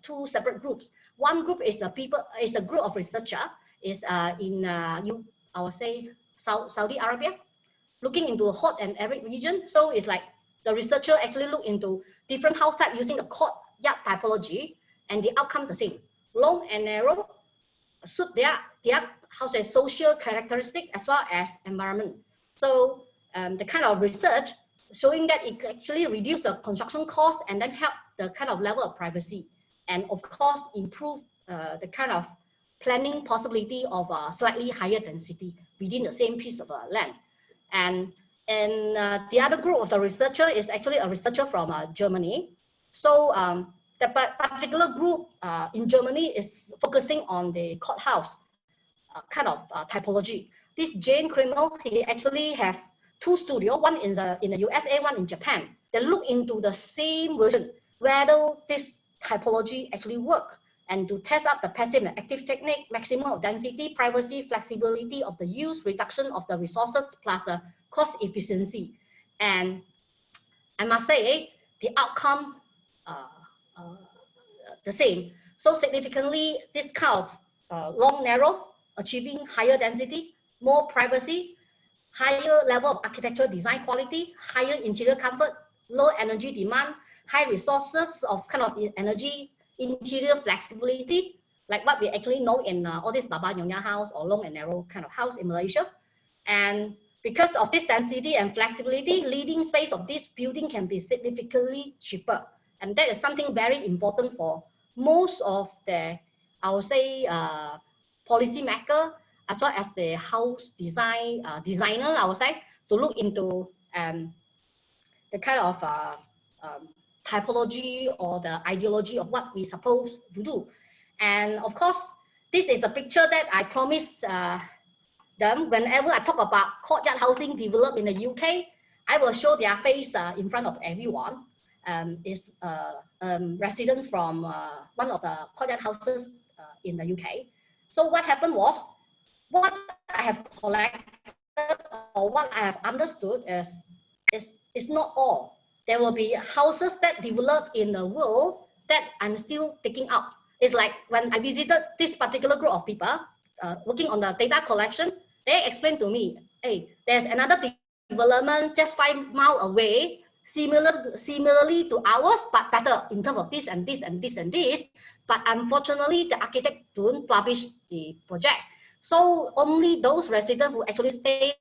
two separate groups. One group is a group of researcher is in I would say Saudi Arabia, looking into a hot and arid region. So it's like the researcher actually look into different house type using the courtyard typology, and the outcome the same. Long and narrow suit their how say social characteristic as well as environment. So the kind of research showing that it actually reduce the construction cost and then help the kind of level of privacy, and of course improve the kind of planning possibility of a slightly higher density within the same piece of land. And the other group of the researcher is actually a researcher from Germany. So the particular group in Germany is focusing on the courthouse kind of typology. This Jane Krimmel, he actually have two studios, one in the USA, one in Japan. They look into the same version, whether this typology actually work, and to test out the passive and active technique, maximum density, privacy, flexibility of the use, reduction of the resources, plus the cost efficiency. And I must say, the outcome the same. So significantly, this kind of long, narrow, achieving higher density, more privacy, higher level of architectural design quality, higher interior comfort, low energy demand, high resources of kind of energy, interior flexibility, like what we actually know in all this Baba Nyonya house or long and narrow kind of house in Malaysia. And Because of this density and flexibility, living space of this building can be significantly cheaper. And that is something very important for most of the, I would say, policy maker, as well as the house designer, I would say, to look into the kind of typology or the ideology of what we're supposed to do. And of course, this is a picture that I promised them whenever I talk about courtyard housing developed in the UK. I will show their face in front of everyone. It's residents from one of the courtyard houses in the UK. So what happened was, what I have collected or what I have understood is not all. There will be houses that develop in the world that I'm still picking up. It's like when I visited this particular group of people working on the data collection, they explained to me, hey, there's another development just 5 miles away, similarly to ours, but better in terms of this and this and this and this. But unfortunately, the architect don't publish the project. So only those residents who actually stay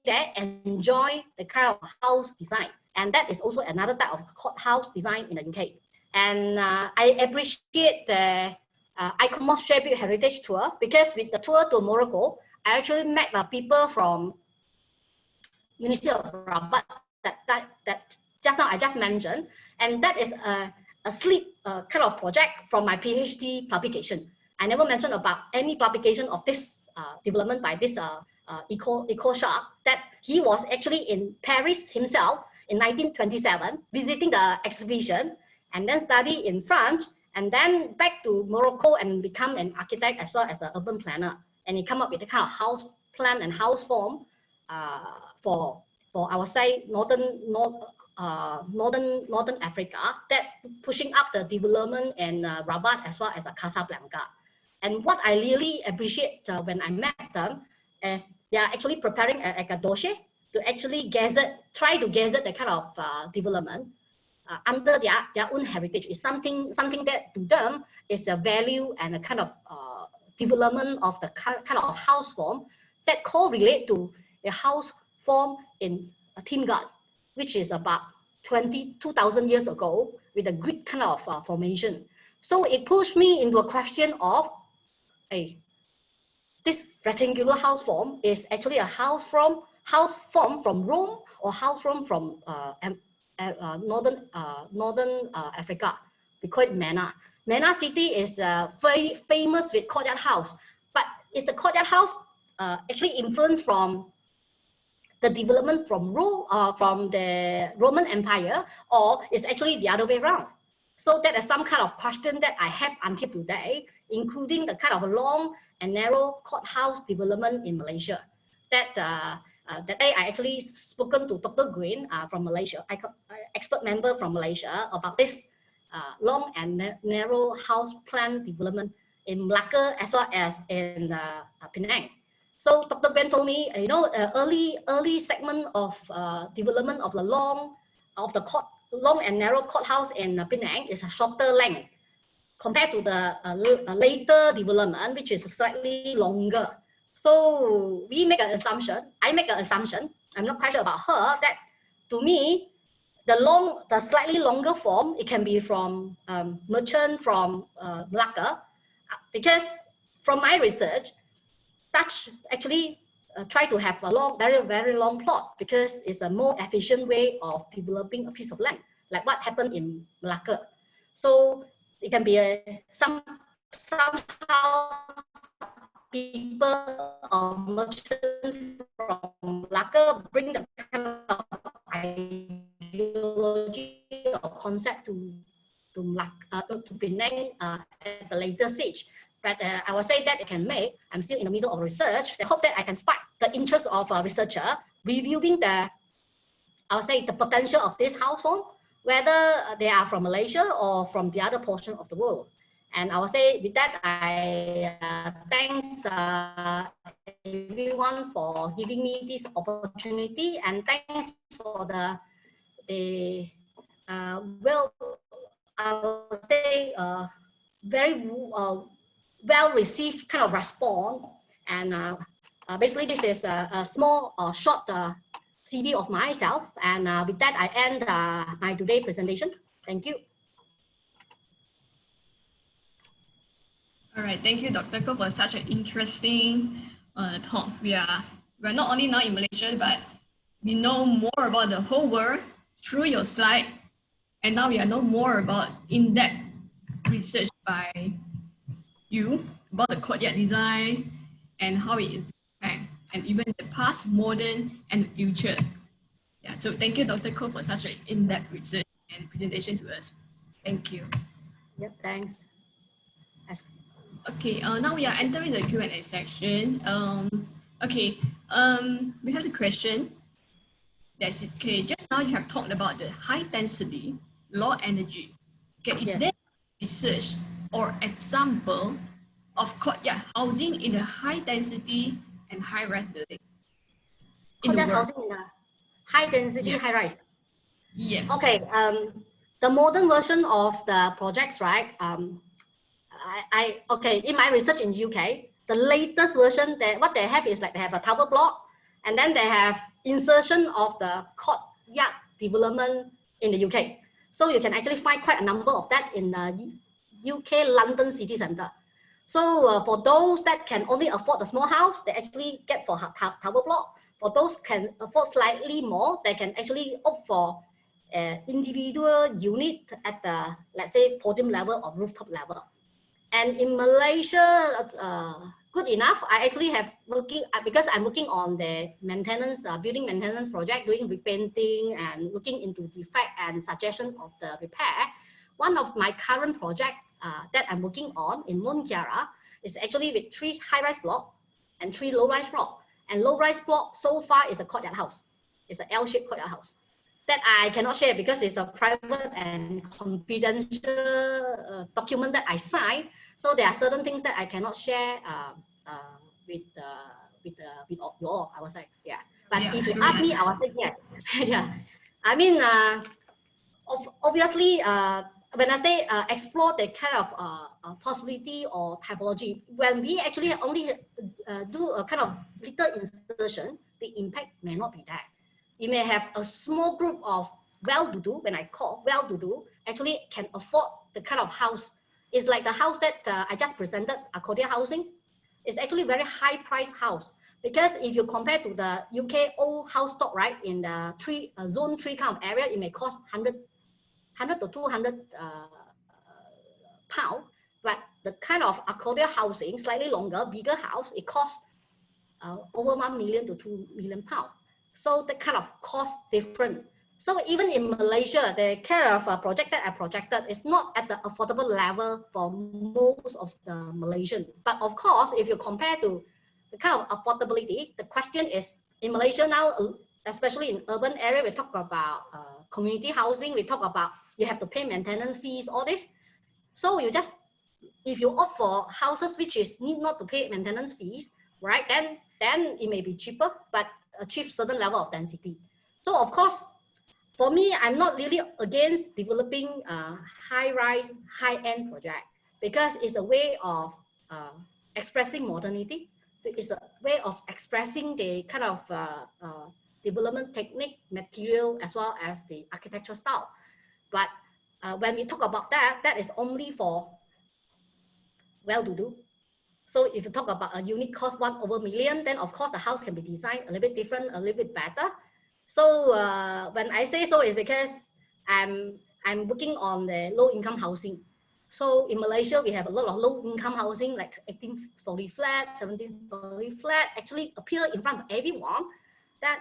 there enjoy the kind of house design. And that is also another type of house design in the UK. And I appreciate the ICOMOS Tribute Heritage Tour, because with the tour to Morocco, I actually met people from University of Rabat that just now I just mentioned. And that is a sleep kind of project from my PhD publication. I never mentioned about any publication of this development by this EcoShark, that he was actually in Paris himself in 1927, visiting the exhibition, and then study in France, and then back to Morocco and become an architect as well as an urban planner. And he come up with the kind of house plan and house form for I would say northern Africa, that pushing up the development in Rabat as well as Casablanca. And what I really appreciate when I met them is they are actually preparing a dossier to actually try to gather the kind of development under their own heritage. Is something that to them is a value and a kind of development of the kind of house form that correlate to a house form in Timgad, which is about 2,000 years ago, with a Greek kind of formation. So it pushed me into a question of, hey, this rectangular house form is actually a house form from Rome, or house form from northern Africa. We call it Mana. Mana city is very famous with courtyard house, but is the courtyard house actually influenced from the development from the Roman Empire, or is actually the other way around? So that is some kind of question that I have until today, including the kind of long and narrow courthouse development in Malaysia. That day I actually spoken to Dr. Green from Malaysia, expert member from Malaysia, about this long and narrow house plan development in Malacca as well as in Penang. So Dr. Green told me, you know, early segment of development of the long and narrow courthouse in Penang is a shorter length compared to the later development, which is slightly longer. So we make an assumption, I make an assumption, I'm not quite sure about her, that to me, the slightly longer form, it can be from merchant from Malacca, because from my research, Dutch actually try to have a long, very long plot, because it's a more efficient way of developing a piece of land, like what happened in Malacca. So it can be somehow people or merchants from Malacca bring the kind of ideology or concept to Penang at the later stage. But I will say that it can make, I'm still in the middle of research. I hope that I can spark the interest of a researcher reviewing I would say the potential of this house form, whether they are from Malaysia or from the other portion of the world. And I will say with that, I thanks everyone for giving me this opportunity, and thanks for the well, I would say very well received kind of response. And basically this is a small short CV of myself, and with that I end my today presentation. Thank you. All right, thank you, Dr. Goh, for such an interesting talk. We're not only now in Malaysia, but we know more about the whole world through your slide, and now we know more about in-depth research by you about the courtyard design and how it is, and even the past, modern, and the future. Yeah, so thank you, Dr. Goh, for such an in-depth research and presentation to us. Thank you. Yep, thanks. Okay, now we are entering the Q&A section. We have the question. That's it. Okay, just now you have talked about the high density, low energy. Okay, is there research or example of courtyard housing in a high density and high rise building? Courtyard housing in a high density, high rise. Yeah. Okay. The modern version of the projects, right? In my research in UK, the latest version, what they have is like they have a tower block, and then they have insertion of the courtyard development in the UK. So you can actually find quite a number of that in the UK London city centre. So for those that can only afford a small house, they actually get for tower block. For those can afford slightly more, they can actually opt for individual unit at the, let's say, podium level or rooftop level. And in Malaysia, good enough, I actually have working, because I'm working on the maintenance, building maintenance project, doing repainting and looking into defect and suggestion of the repair. One of my current project that I'm working on in Montiara is actually with 3 high-rise blocks and 3 low-rise blocks. And low-rise block so far is a courtyard house. It's an L-shaped courtyard house that I cannot share because it's a private and confidential document that I signed. So there are certain things that I cannot share with you all, I would say, yeah. But if you ask me, I would say yes. Yeah. I mean, obviously, when I say explore the kind of possibility or typology, when we actually only do a kind of little insertion, the impact may not be that. You may have a small group of well-to-do, when I call well-to-do, actually can afford the kind of house. It's like the house that I just presented, Courtyard housing. It's actually very high price house, because if you compare to the UK old house stock, right, in the zone 3 kind of area, it may cost 100 to 200 pound, but the kind of Courtyard housing, slightly longer, bigger house, it costs over 1 million to 2 million pound. So the kind of cost different. So even in Malaysia, the kind of project that I projected is not at the affordable level for most of the Malaysians. But of course, if you compare to the kind of affordability, the question is, in Malaysia now, especially in urban area, we talk about community housing, we talk about you have to pay maintenance fees, all this. So you just, if you opt for houses which is need not to pay maintenance fees, right, then it may be cheaper, but achieve certain level of density. So of course, for me, I'm not really against developing a high-rise, high-end project, because it's a way of expressing modernity. It's a way of expressing the kind of development technique, material, as well as the architectural style. But when we talk about that, that is only for well-to-do. So if you talk about a unit cost 1 over million, then of course the house can be designed a little bit different, a little bit better. So when I say so, is because I'm working on the low-income housing. So in Malaysia, we have a lot of low-income housing, like 18-story flat, 17-story flat, actually appear in front of everyone. That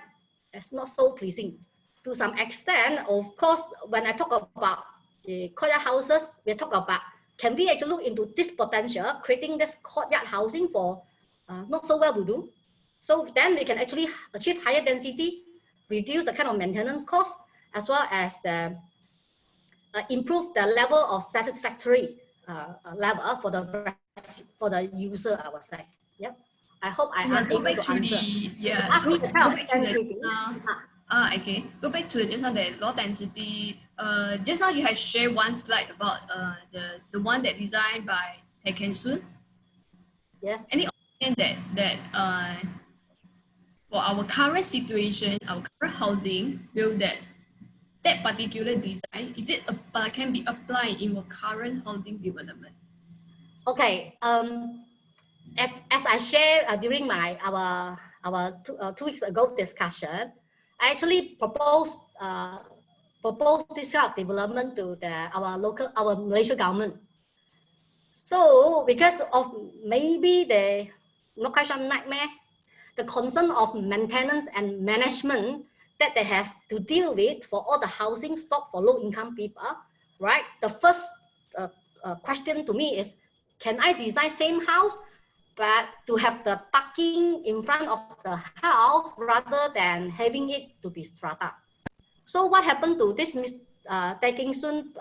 is not so pleasing. To some extent, of course, when I talk about the courtyard houses, we talk about, can we actually look into this potential, creating this courtyard housing for not so well-to-do? So then we can actually achieve higher density, reduce the kind of maintenance cost, as well as the improve the level of satisfactory level for the user, I would say. Yep. I hope I am able to answer. Go back to just now the low density. Just now you have shared one slide about the one that designed by Taken Soon. Yes. Any opinion that for our current situation, our current housing, will that particular design, is it can be applied in our current housing development? Okay. As I shared during our 2 weeks ago discussion, I actually proposed this kind of development to our Malaysia government. So because of maybe the not quite some nightmare, the concern of maintenance and management that they have to deal with for all the housing stock for low-income people, right? The first question to me is, can I design same house, but to have the parking in front of the house rather than having it to be strata? So what happened to this taking soon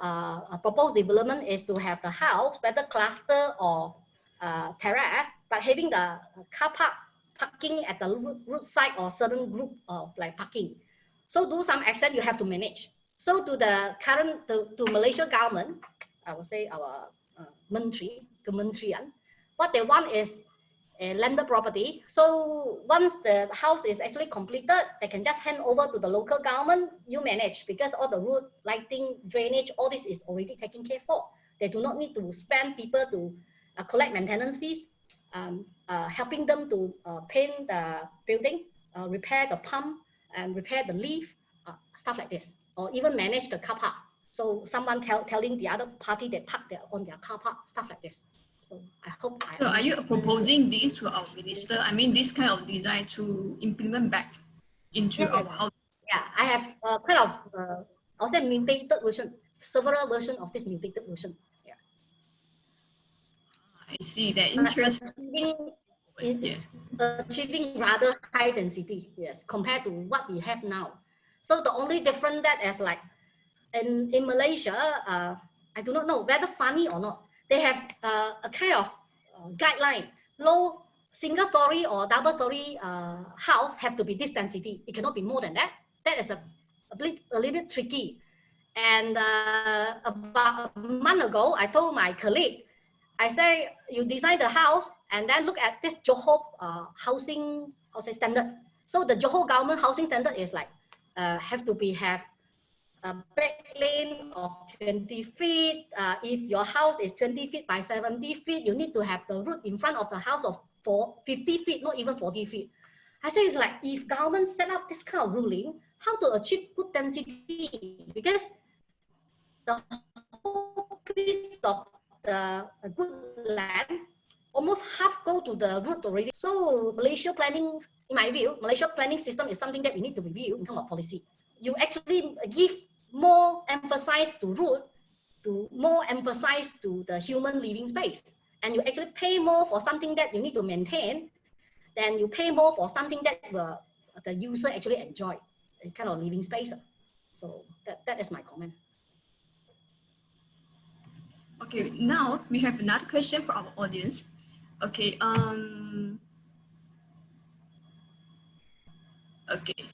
proposed development is to have the house, whether cluster or terrace, but having the car parking at the roadside or certain group of like parking. So to some extent you have to manage. So to the current, to Malaysia government, I would say our Kementerian, what they want is a landed property. So once the house is actually completed, they can just hand over to the local government. You manage, because all the road, lighting, drainage, all this is already taken care for. They do not need to spend people to collect maintenance fees, helping them to paint the building, repair the pump, and repair the leaf, stuff like this, or even manage the car park. So someone telling the other party they park on their car park, stuff like this. So I hope. So are you proposing this to our minister? I mean, this kind of design to implement back into our house? Yeah, I have kind of, I'll say mutated version, several versions of this mutated version. Yeah. I see that. Interesting. Achieving rather high density, yes, compared to what we have now. So the only difference that is like in Malaysia, I do not know whether funny or not, they have a kind of guideline. Low single story or double story house have to be this density. It cannot be more than that. That is a little bit tricky. And about a month ago, I told my colleague, I say, you design the house and then look at this Johor housing standard. So the Johor government housing standard is like have a back lane of 20 feet. If your house is 20 feet by 70 feet, you need to have the road in front of the house of 50 feet, not even 40 feet. I say it's like, if government set up this kind of ruling, how to achieve good density? Because the whole piece of the good land, almost half go to the road already. So Malaysia planning, in my view, Malaysia planning system is something that we need to review in terms of policy. You actually give more emphasis to road, to more emphasis to the human living space, and you actually pay more for something that you need to maintain, then you pay more for something that the user actually enjoy, a kind of living space. So that is my comment. Okay, now we have another question for our audience. Okay, okay.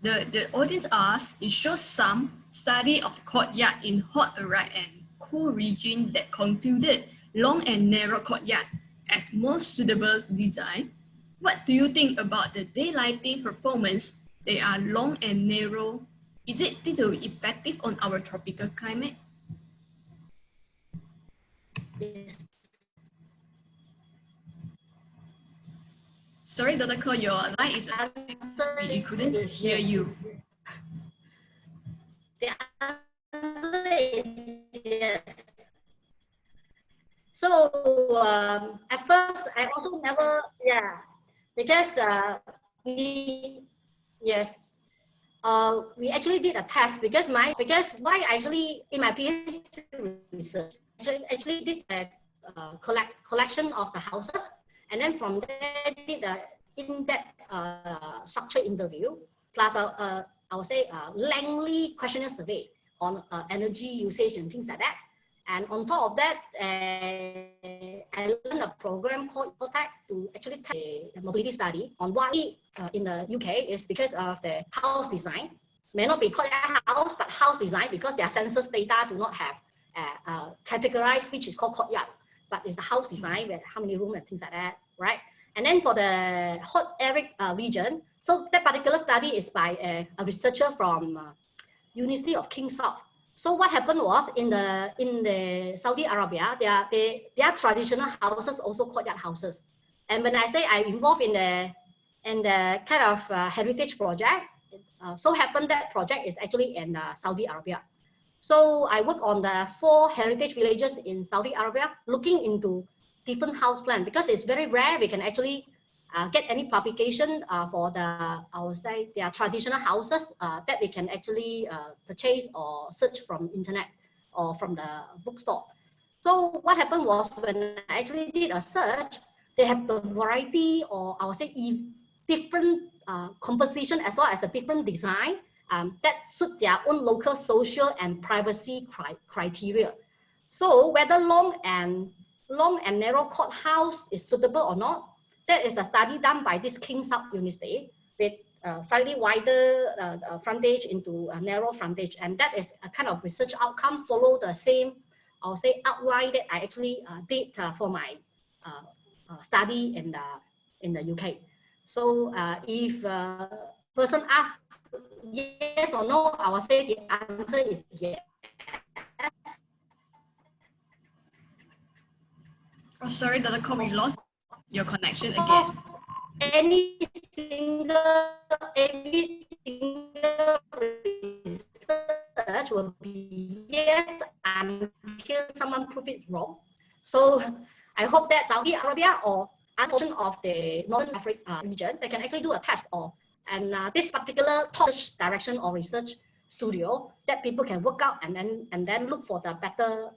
The audience asks, it shows some study of the courtyard in hot, arid, and cool region that concluded long and narrow courtyard as most suitable design. What do you think about the daylighting performance? They are long and narrow. Is it effective on our tropical climate? Yes. Sorry, Dr. Goh, your line is we couldn't hear you. The answer is yes. So at first, I also never, because we actually did a test because why actually in my PhD research actually did a collection of the houses, and then from there did a in-depth structure interview plus I would say lengthy questionnaire survey on energy usage and things like that. And on top of that, I learned a program called Courtyard to actually take a mobility study on why in the UK is because of the house design. May not be called a house, but house design, because their census data do not have categorized, which is called courtyard, but it's a house design with how many rooms and things like that, right? And then for the hot arid region, so that particular study is by a researcher from University of King South. So what happened was in the Saudi Arabia, their traditional houses also courtyard houses. And when I say I'm involved in the kind of heritage project, so happened that project is actually in Saudi Arabia. So I work on the 4 heritage villages in Saudi Arabia, looking into different house plan, because it's very rare we can actually get any publication for I would say, their traditional houses that we can actually purchase or search from internet or from the bookstore. So what happened was when I actually did a search, they have the variety, or I would say different composition as well as a different design that suit their own local social and privacy criteria. So whether long and narrow courthouse is suitable or not, that is a study done by this King South University with slightly wider frontage into a narrow frontage, and that is a kind of research outcome, follow the same, I'll say, outline that I actually did for my study in the UK. So if person asks yes or no, I will say the answer is yes. Oh, sorry, Dr. Goh, we lost your connection again. Every single research will be yes until someone proves it wrong. So I hope that Saudi Arabia or other portion of the Northern Africa region, they can actually do a test and this particular research direction or research studio that people can work out and then look for the better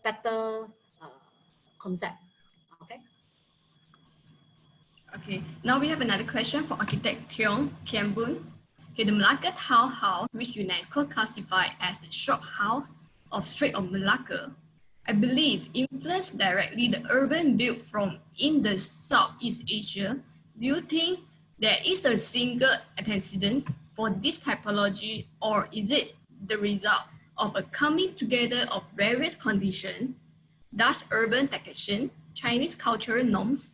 concept. Okay. Okay, now we have another question for architect Tiong Kian Boon. Okay, the Malacca townhouse, which UNESCO classified as the shop house of Strait of Malacca, I believe influenced directly the urban build from in the Southeast Asia. Do you think there is a single antecedent for this typology, or is it the result of a coming together of various conditions, Dutch urban taxation, Chinese cultural norms,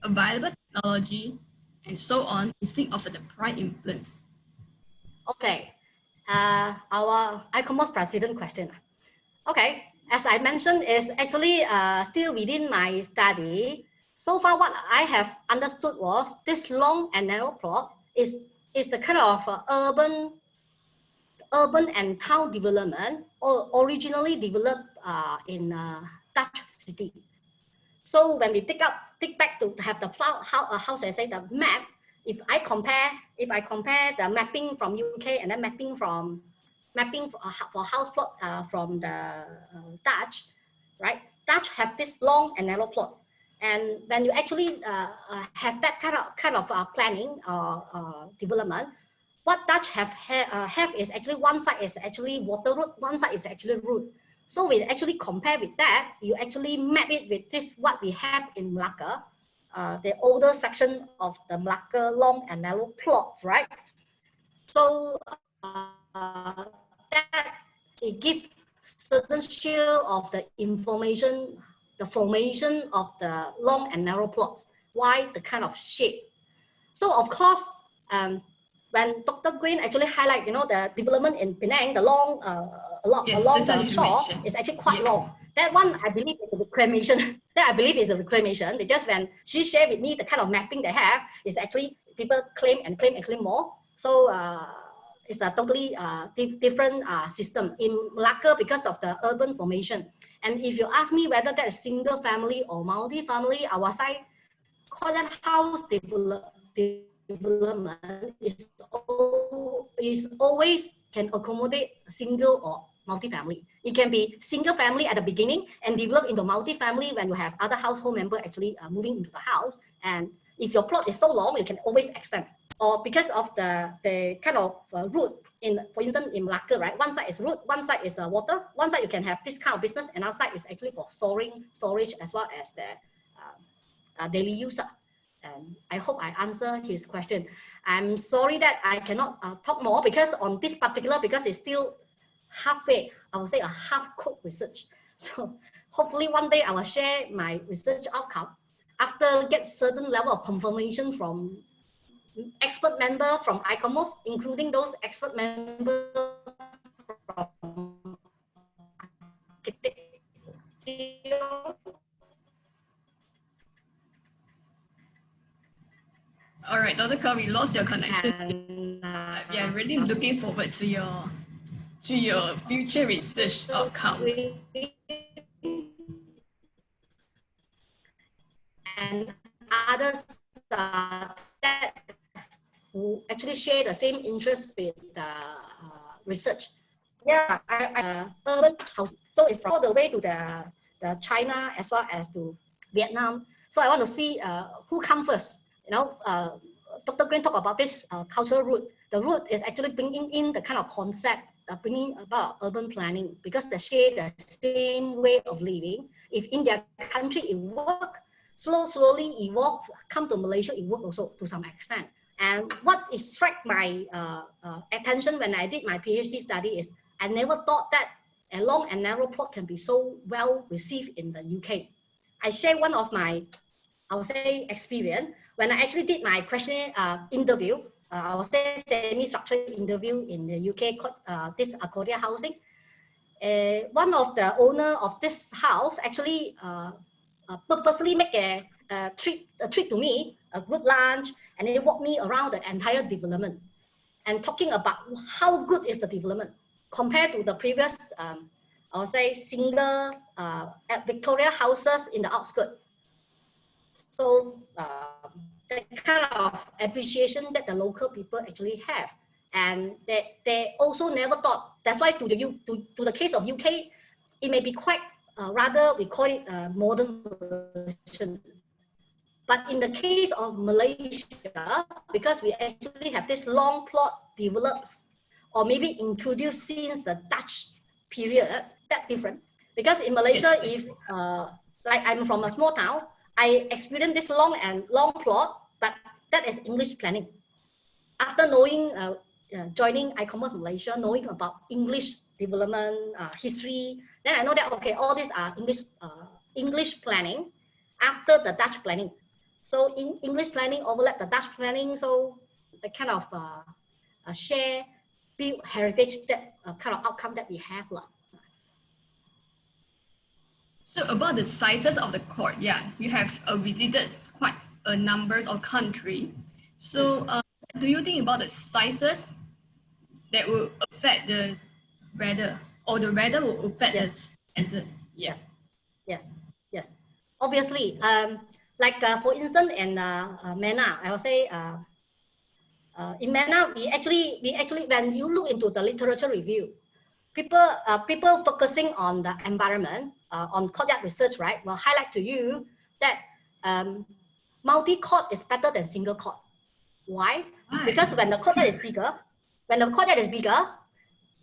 available technology, and so on, instead of the prime influence? Okay, our ICOMOS president question. Okay, as I mentioned, is actually still within my study. So far, what I have understood was this long and narrow plot is the kind of urban and town development, or originally developed in Dutch city. So when we take back to have the how should I say, the map, if I compare the mapping from UK and then mapping for house plot from the Dutch, right? Dutch have this long and narrow plot, and when you actually have that kind of planning or development, what Dutch have is actually one side is actually water road, one side is actually road. So we actually compare with that, you actually map it with this, what we have in Malacca, the older section of the Malacca long and narrow plots, right? So that it gives certain share of the information, the formation of the long and narrow plots, why the kind of shape. So of course, when Dr. Green actually highlight, the development in Penang, the long along the shore is actually quite long. That one I believe is a reclamation. That I believe is a reclamation, because when she shared with me the kind of mapping they have, is actually people claim more. So it's a totally different system in Malacca because of the urban formation. And if you ask me whether that is single family or multi-family, I would say courtyard house development is always can accommodate single or multi-family. It can be single family at the beginning and develop into multi-family when you have other household member actually moving into the house. And if your plot is so long, you can always extend. Or because of the kind of route, for instance, in Malacca, right? One side is road, one side is water, one side you can have this kind of business, another side is actually for storage as well as the daily use. I hope I answered his question. I'm sorry that I cannot talk more, because on this particular, because it's still halfway, I would say a half-cooked research. So hopefully one day I will share my research outcome. after get certain level of confirmation from expert member from ICOMOS, including those expert members from All right, Dr. Goh, we lost your connection. and We are really looking forward to your future research outcomes. And others that who actually share the same interest with research. Yeah, urban housing. So it's all the way to the China as well as to Vietnam. So I want to see who comes first. You know, Dr. Green talked about this cultural root. The root is actually bringing in the kind of concept, bringing about urban planning, because they share the same way of living. If in their country it works, slowly evolve, come to Malaysia, it works also to some extent. And what struck my attention when I did my PhD study is I never thought that a long and narrow plot can be so well received in the UK. I share one of my, I would say, experience when I actually did my questionnaire interview. I would say semi-structured interview in the UK, this Courtyard housing. One of the owner of this house actually purposely make a treat to me, a good lunch, and they walk me around the entire development and talking about how good is the development compared to the previous, I would say, single Victoria houses in the outskirts. So the kind of appreciation that the local people actually have, and they also never thought. That's why to the case of UK, it may be quite rather we call it a modern version. But in the case of Malaysia, because we actually have this long plot developed or maybe introduced since the Dutch period, that's different. Because in Malaysia, if like I'm from a small town, I experienced this long plot, but that is English planning. After knowing, joining ICOMOS Malaysia, knowing about English development history, then I know that okay, all these are English planning after the Dutch planning. So in English planning overlap the Dutch planning, so the kind of share build heritage that kind of outcome that we have. So about the sizes of the courtyard, you have visited quite a number of countries. So do you think about the sizes that will affect the weather, or the weather will affect the sizes? Yeah. Yes. Obviously, like for instance in MENA, I would say in MENA we actually when you look into the literature review, people focusing on the environment, on courtyard research, right, will highlight to you that multi-court is better than single court. Why? Because when the courtyard is bigger,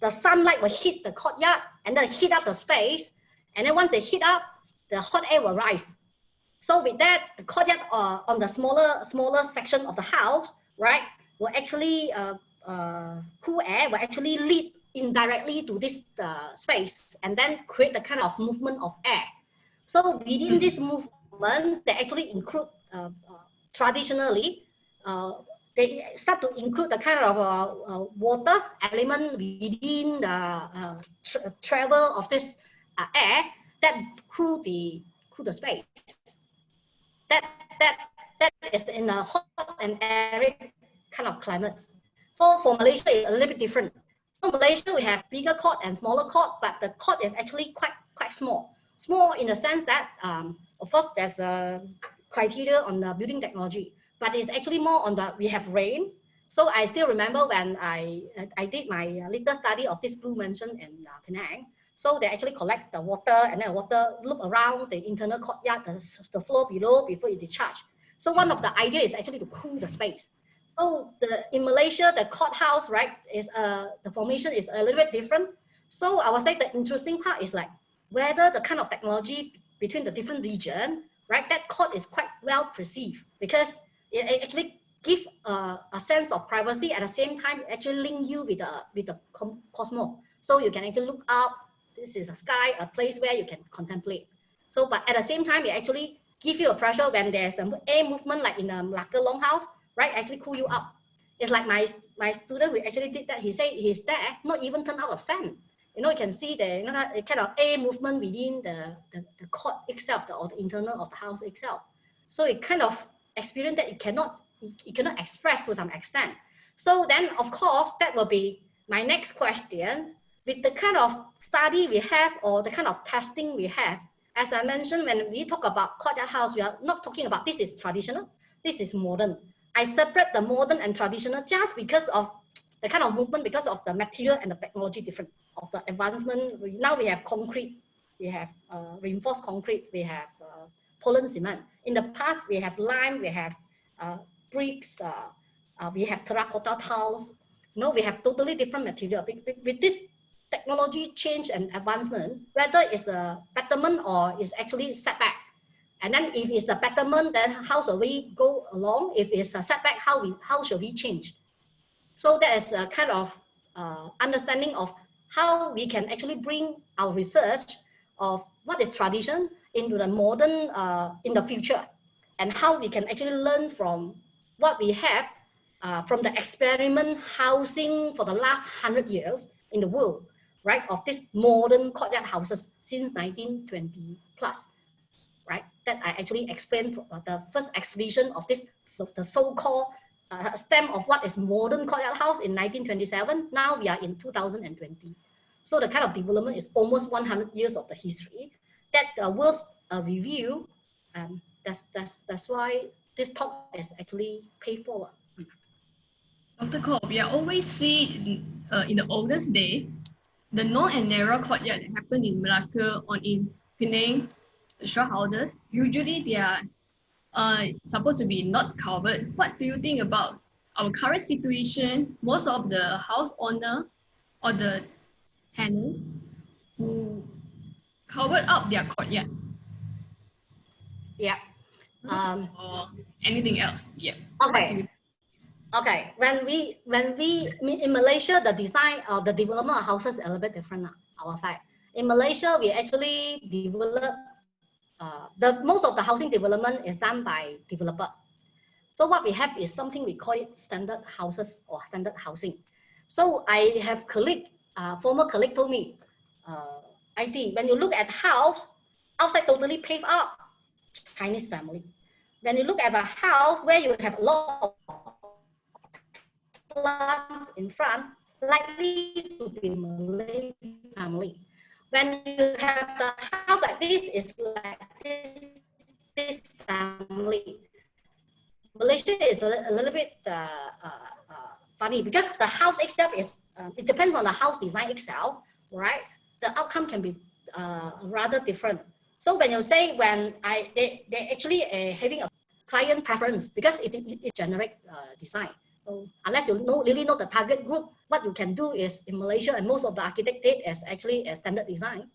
the sunlight will hit the courtyard and then heat up the space, and then once they heat up, the hot air will rise. So with that, the courtyard on the smaller section of the house, right, will actually cool air will actually lead indirectly to this space and then create the kind of movement of air. So within this movement, they actually include traditionally they start to include the kind of water element within the travel of this air that cool the space. That is in a hot and arid kind of climate. For Malaysia, it's a little bit different. So Malaysia, we have bigger court and smaller court, but the court is actually quite small. Small in the sense that, of course, there's a criteria on the building technology, but it's actually more on the, we have rain. So I still remember when I did my little study of this blue mansion in Penang. So they actually collect the water and then water loop around the internal courtyard, the floor below before it discharge. So one of the ideas is actually to cool the space. So in Malaysia, the courthouse, right, is the formation is a little bit different. So I would say the interesting part is like whether the kind of technology between the different region, right, that court is quite well perceived because it actually gives a sense of privacy at the same time actually link you with the cosmos. So you can actually look up. This is a sky, a place where you can contemplate. So, but at the same time, it actually give you a pressure when there's an air movement, like in a Malacca longhouse, right? Actually cool you up. It's like my student who actually did that. He said he's there, not even turn out a fan. You know, you can see the kind of air movement within the court itself, or the internal of the house itself. So it kind of experience that it cannot express to some extent. So then, of course, that will be my next question. With the kind of study we have, or the kind of testing we have, as I mentioned, when we talk about courtyard house, we are not talking about this is traditional, this is modern. I separate the modern and traditional just because of the kind of movement, because of the material and the technology different of the advancement. Now we have concrete, we have reinforced concrete, we have Poland cement. In the past, we have lime, we have bricks, we have terracotta tiles. No, we have totally different material. With this technology change and advancement, whether it's a betterment or it's actually setback. And then if it's a betterment, then how shall we go along? If it's a setback, how should we change? So that is a kind of understanding of how we can actually bring our research of what is tradition into the modern in the future, and how we can actually learn from what we have from the experiment housing for the last 100 years in the world, right? Of these modern courtyard houses since 1920 plus, right? That I actually explained the first exhibition of this, the so-called stem of what is modern courtyard house in 1927. Now we are in 2020. So the kind of development is almost 100 years of the history that worth a review. And that's why this talk is actually paid forward. Dr. Goh, we are always see in the oldest day, the long and narrow courtyard that happened in Malacca or in Penang, the short houses, usually they are supposed to be not covered. What do you think about our current situation? Most of the house owner or the tenants who covered up their courtyard. Yeah. Or anything else? Yeah. Okay. Okay. When we in Malaysia, the design of the development of houses is a little bit different our side. In Malaysia, we actually develop most of the housing development is done by developer. So what we have is something we call it standard houses or standard housing. So I have former colleague told me, IT, when you look at house, outside totally paved up, Chinese family. When you look at a house where you have a lot of plants in front, likely to be Malay family. When you have the house like this, is like this family. Malaysia is a little bit funny because the house itself is, it depends on the house design itself, right? The outcome can be rather different. So when you say they actually having a client preference because it generates design. So unless you really know the target group, what you can do is in Malaysia, and most of the architect did is actually a standard design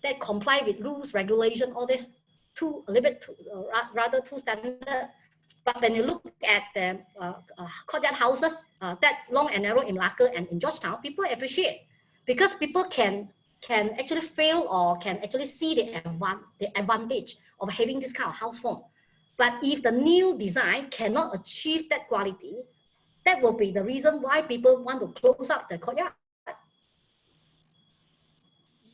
that comply with rules, regulation, all this rather too standard. But when you look at the courtyard houses, that long and narrow in Malacca and in Georgetown, people appreciate because people can actually feel or can actually see the advantage of having this kind of house form. But if the new design cannot achieve that quality, that will be the reason why people want to close up the courtyard.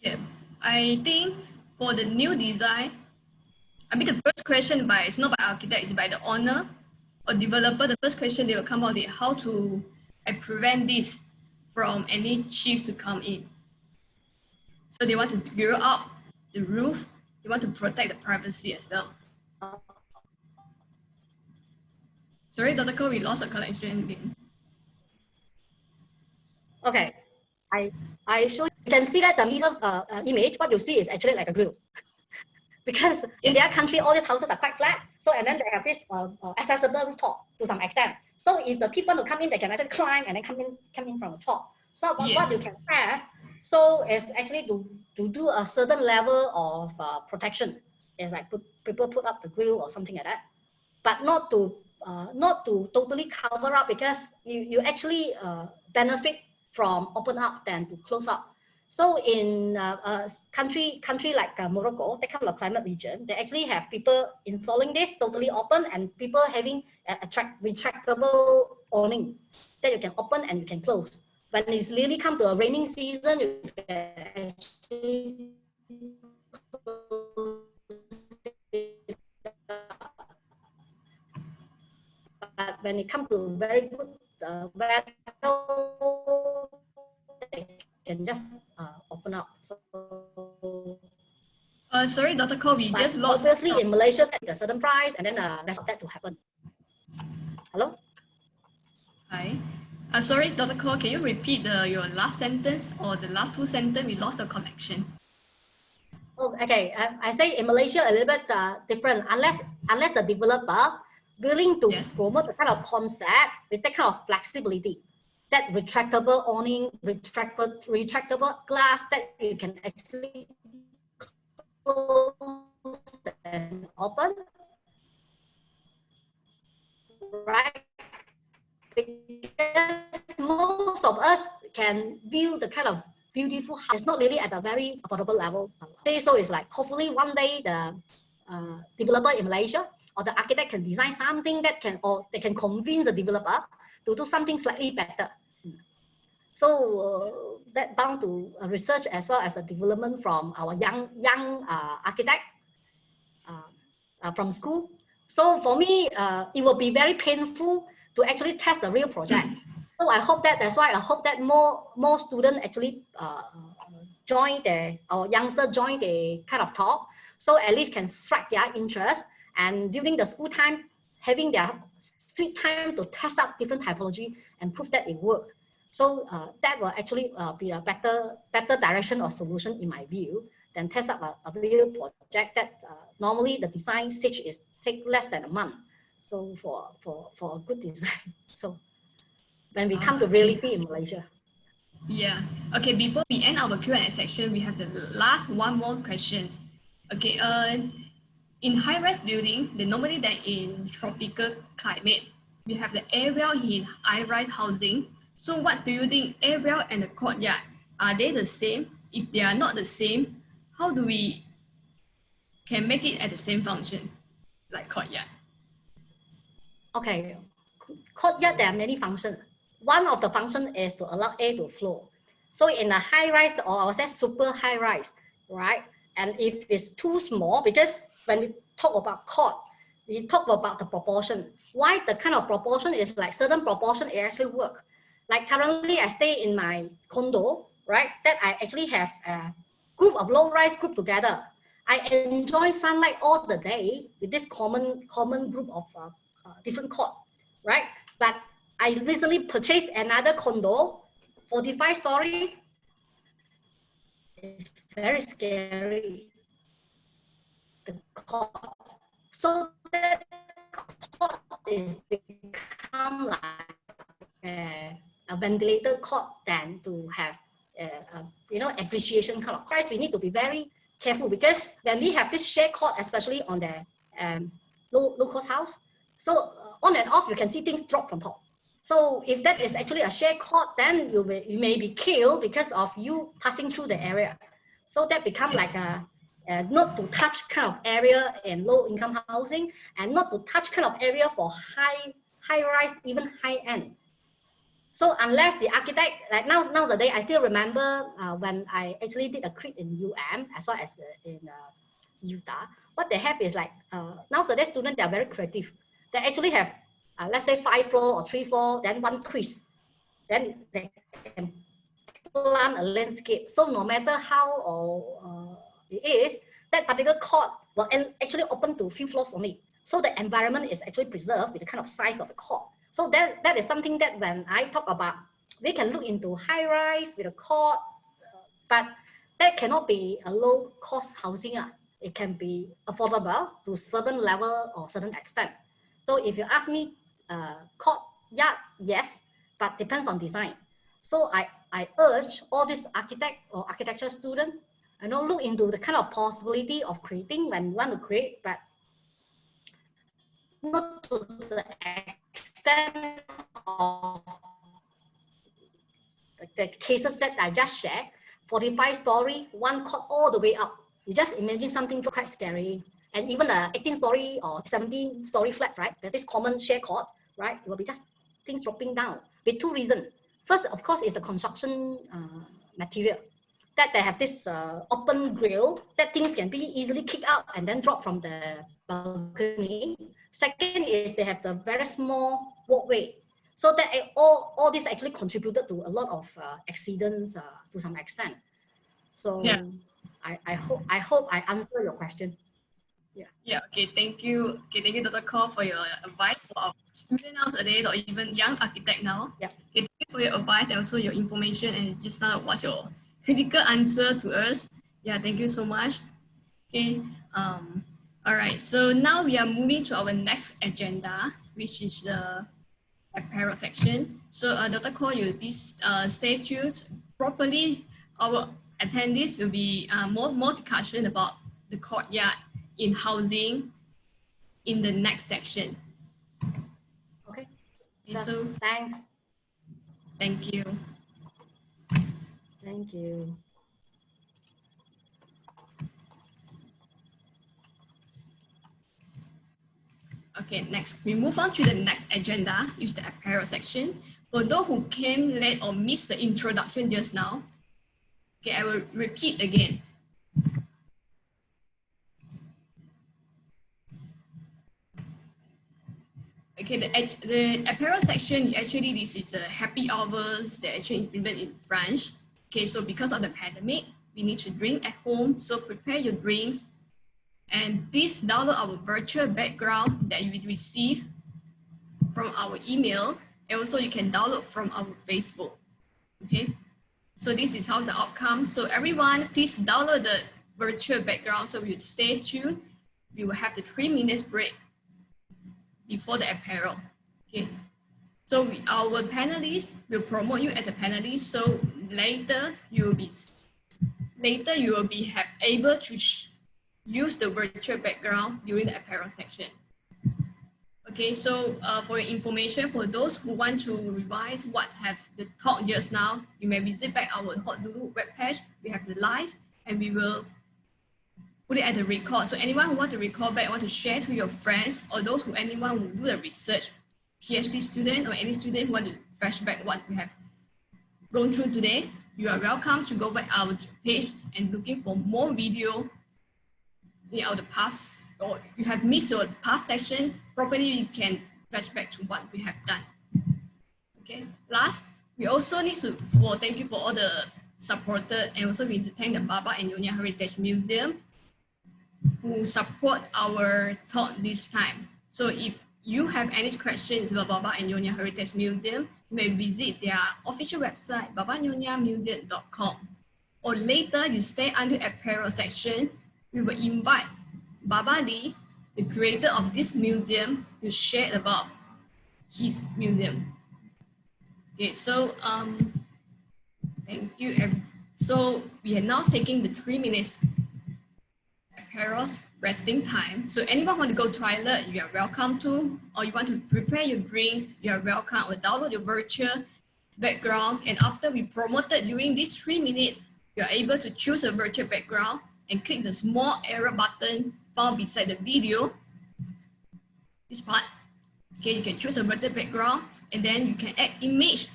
Yeah, I think for the new design, I mean the first question it's not by architect, it's by the owner or developer. The first question they will come out is how to prevent this from any chief to come in. So they want to gear up the roof. They want to protect the privacy as well. Sorry, Dr. Goh, we lost a connection again. Okay, I show you can see that the middle image. What you see is actually like a grill, because in their country all these houses are quite flat. So and then they have this accessible rooftop to some extent. So if the people want to come in, they can actually climb and then come in from the top. So what you can have, so is actually to do a certain level of protection. It's like people put up the grill or something like that, but not to totally cover up, because you actually benefit from open up than to close up. So in country like Morocco, that kind of climate region, they actually have people installing this totally open, and people having retractable awning that you can open and you can close. When it's really come to a raining season, you can actually close it. But when it comes to very good weather, they can just open up. So, Sorry, Dr. Goh, we just lost. Obviously, in Malaysia, at a certain price, and then that's that to happen. Hello? Hi. Sorry, Dr. Goh, can you repeat your last sentence or the last two sentences? We lost the connection. Oh, okay. I say in Malaysia a little bit different. Unless the developer willing to promote the kind of concept with that kind of flexibility, that retractable awning, retractable glass that you can actually close and open, right? Because most of us can view the kind of beautiful house. It's not really at a very affordable level. So it's like hopefully one day the developer in Malaysia or the architect can design something that can, or they can convince the developer to do something slightly better. So that bound to research as well as the development from our young architect from school. So for me, it will be very painful to actually test the real project. So I hope that, that's why I hope that more students actually join our youngsters join the kind of talk, so at least can strike their interest, and during the school time, having their sweet time to test out different typology and prove that it works. So that will actually be a better direction or solution in my view than test up a real project that normally the design stage is take less than a month. So for a good design. So when we come to reality in Malaysia. Yeah. Okay, before we end our Q&A section, we have the last one more questions. Okay, in high-rise building, normally that in tropical climate, we have the area in high-rise housing. So what do you think, area and the courtyard, are they the same? If they are not the same, how do we can make it at the same function like courtyard? Okay, courtyard, there are many functions. One of the functions is to allow air to flow. So in a high rise, or I would say super high rise, right? And if it's too small, because when we talk about court, we talk about the proportion. Why the kind of proportion is like certain proportion, it actually work. Like currently I stay in my condo, right? That I actually have a group of low rise group together. I enjoy sunlight all the day with this common group of different court, right? But I recently purchased another condo, 45 story. It's very scary, the court. So that court is become like a ventilator court than to have appreciation kind of. Guys, we need to be very careful, because when we have this shared court, especially on the low cost house, so on and off you can see things drop from top. So if that is actually a shared court, then you may be killed because of you passing through the area. So that becomes like a not to touch kind of area in low income housing, and not to touch kind of area for high rise, even high end. So unless the architect, like nowadays, I still remember when I actually did a crit in UM as well as in Utah. What they have is like nowadays students, they are very creative. They actually have let's say 5 floor or 3 floor, then one quiz, then they can plan a landscape. So no matter how or it is, that particular court will actually open to few floors only. So the environment is actually preserved with the kind of size of the court. So that is something that when I talk about, we can look into high rise with a court, but that cannot be a low cost housing. It can be affordable to certain level or certain extent. So if you ask me, courtyard, yes, but depends on design. So I urge all these architect or architecture students, look into the kind of possibility of creating when you want to create, but not to the extent of the cases that I just shared, 45-story, one court all the way up. You just imagine something quite scary. And even a 18-story or 17-story flats, right? That is common share court, right? It will be just things dropping down with two reasons. First, of course, is the construction material. That they have this open grill, that things can be easily kicked out and then drop from the balcony. Second is they have the very small walkway. So that all this actually contributed to a lot of accidents to some extent. So yeah. I hope I answer your question. Yeah. Okay. Thank you. Okay. Thank you, Dr. Goh, for your advice for our student nowadays or even young architect now. Yeah. Okay. Thank you for your advice and also your information and just now what's your critical answer to us. Yeah. Thank you so much. Okay. All right. So now we are moving to our next agenda, which is the apparel section. So Dr. Goh, you please stay tuned properly. Our attendees will be more discussion about the courtyard in housing in the next section. Okay. So thanks. Thank you. Thank you. Okay, next, we move on to the next agenda, is the apparel section. For those who came late or missed the introduction just now, okay, I will repeat again. Okay, the apparel section, actually this is a happy hours that actually implemented in France. Okay, so because of the pandemic, we need to drink at home, so prepare your drinks. And please download our virtual background that you will receive from our email. And also you can download from our Facebook. Okay, so this is how the outcome. So everyone, please download the virtual background so we will stay tuned. We will have the 3 minutes break before the apparel. Okay, so our panelists will promote you as a panelist. So later you will be able to use the virtual background during the apparel section. Okay, so for your information, for those who want to revise what have the talk just now, you may visit back our HOKDULU webpage. We have the live and we will put it as a record. So anyone who want to record back, want to share to your friends, or those anyone who do the research, PhD student or any student who want to flashback what we have gone through today, you are welcome to go back our page and looking for more video in our past, or you have missed your past section, properly you can flashback to what we have done. Okay, last, we also need to thank you for all the supported, and also we need to thank the Baba and Nyonya Heritage Museum who support our talk this time. So if you have any questions about Baba and Nyonya Heritage Museum, you may visit their official website, babanonyamuseum.com. Or later, you stay under apparel section, we will invite Baba Lee, the creator of this museum, to share about his museum. Okay, so thank you. So we are now taking the 3 minutes apparel's resting time. So anyone want to go toilet, you are welcome to, or you want to prepare your drinks, you are welcome, or download your virtual background. And after we promoted during these 3 minutes, you are able to choose a virtual background and click the small arrow button found beside the video. This part, okay, you can choose a virtual background and then you can add image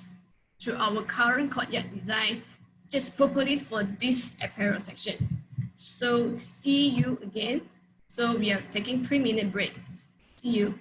to our current courtyard design just purposely for this apparel section. So see you again. So we are taking 3 minute break. See you.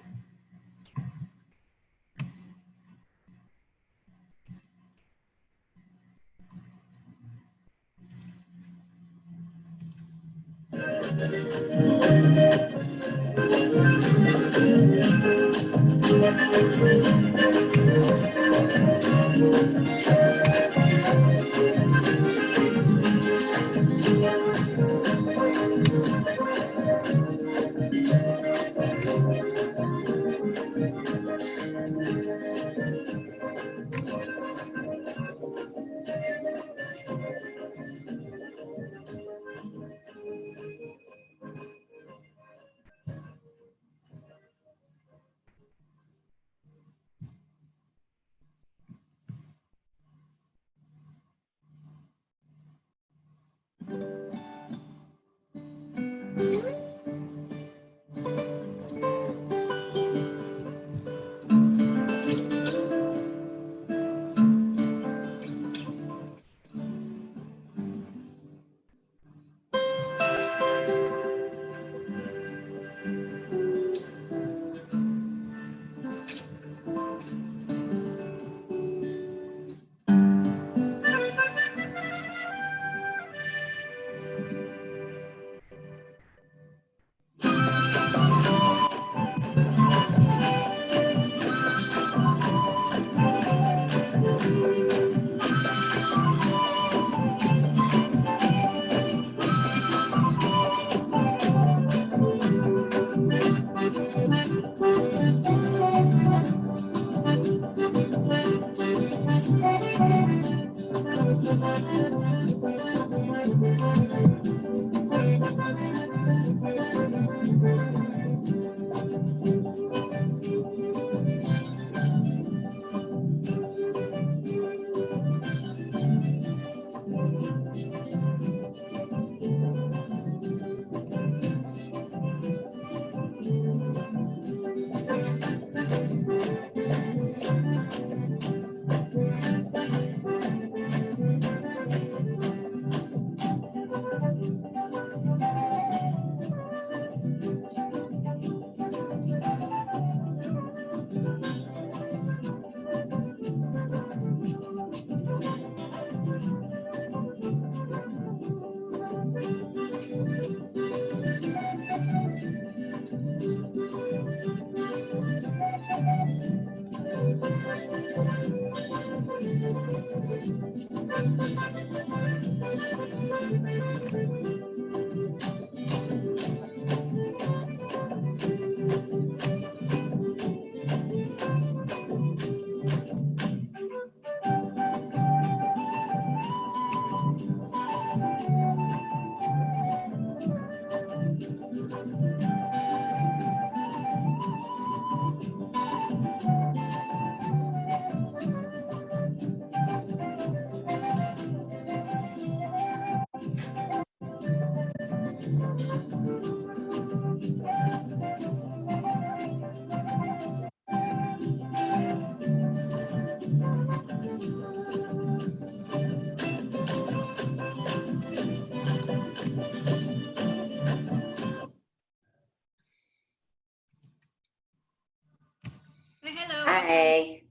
Hello. Hi.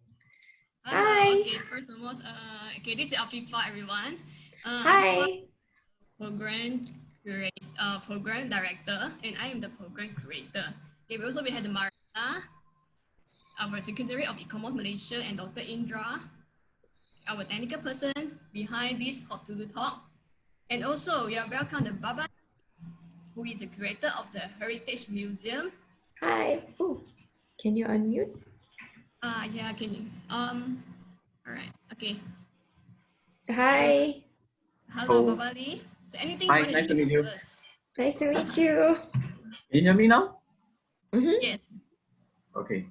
Hello. Hi. Okay, first of all, okay, this is Afifa, everyone. Hi. Program director, and I am the program creator. Okay, we had Marina, our Secretary of E-commerce Malaysia, and Dr. Indra, our technical person behind this HOKDULU talk. And also, we are welcome the Baba, who is the creator of the Heritage Museum. Hi. Oh, can you unmute? Yeah, can you? All right, okay. Hi. Hello, Oh. Babali. So anything Hi, you want nice to to meet share you. with us? Nice to meet you. Can you hear me now? Mm-hmm. Yes. Okay.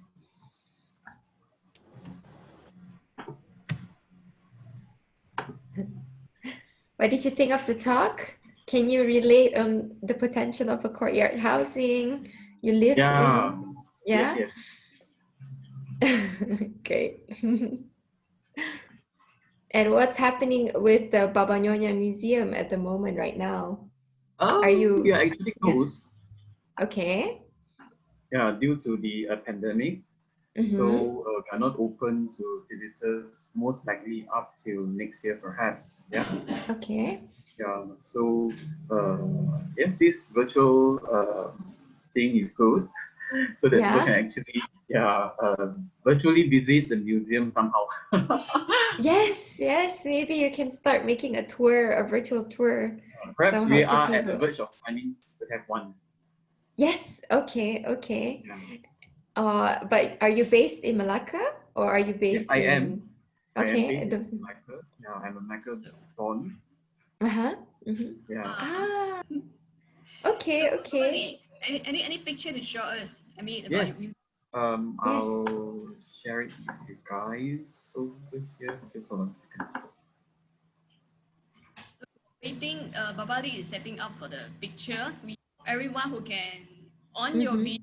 What did you think of the talk? Can you relate on the potential of a courtyard housing you lived Yeah. in? Yeah. Yes. Great. And what's happening with the Baba Nyonya Museum at the moment right now? Are you? We are actually closed. Okay. Yeah, due to the pandemic. Mm-hmm. So we are not open to visitors, most likely up till next year, perhaps. Yeah. Okay. Yeah. So this virtual thing is good, so that people can actually virtually visit the museum somehow. Yes. Maybe you can start making a tour, a virtual tour. Perhaps somehow we to are at the people. verge of finding to have one. Yes. Okay. Yeah. But are you based in Malacca or are you based I in? am. Okay. I am based in Malacca. Yeah, I'm a Malacca born. Mm-hmm. Yeah. Okay. So, Okay. Babali, any picture to show us? I mean, about Yes. you. I'll share it with you guys over here. Just hold on a second. waiting, Babali is setting up for the picture. Everyone who can on your video,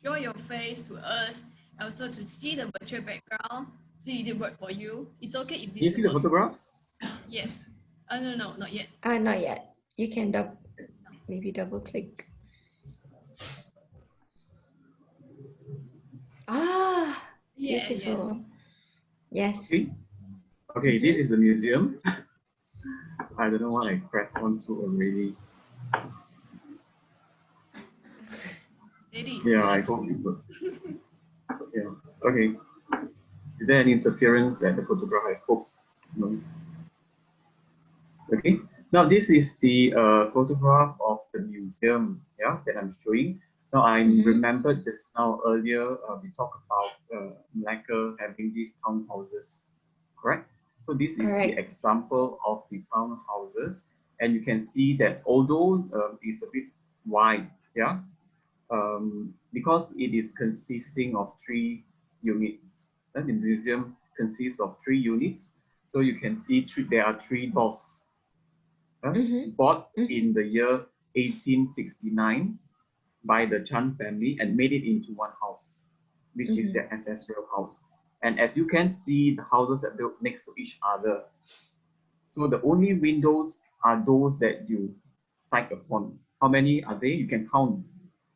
show your face to us, also to see the virtual background. So it did work for you. It's okay if Can you this see the works. photographs? Yes. No, not yet. Not yet. You can maybe double click. Ah, Yeah, beautiful. Yes. Okay. Okay, this is the museum. I don't know what I pressed onto already. Steady. Yeah, I hope it works. Yeah. Okay. Is there any interference at the photograph? I hope no. Okay. Now this is the photograph of the museum. Yeah, that I'm showing. Now I remembered just now earlier we talked about Malacca having these townhouses, correct? So this is the Correct. example of the townhouses, and you can see that although it's a bit wide, yeah, because it is consisting of 3 units. And the museum consists of 3 units, so you can see there are 3 doors. Bought in the year 1869 by the Chan family and made it into one house, which is their ancestral house. And as you can see, the houses are built next to each other. So the only windows are those that you sight upon. How many are they? You can count.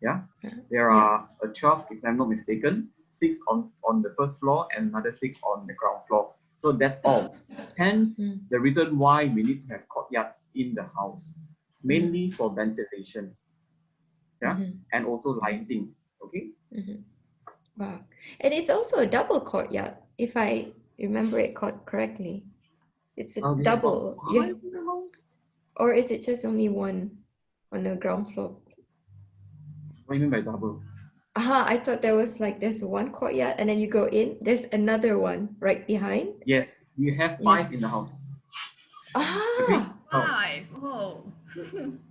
Yeah, there are 12, if I'm not mistaken, 6 on the first floor and another 6 on the ground floor. So that's all. Hence, the reason why we need to have courtyards in the house, mainly for ventilation, yeah, and also lighting. Okay. Wow, and it's also a double courtyard, if I remember it correctly. It's a double. Yeah. Or is it just only one on the ground floor? What do you mean by double? I thought there was there's one courtyard and then you go in, there's another one right behind. Yes, you have 5 in the house. Okay. 5. Oh.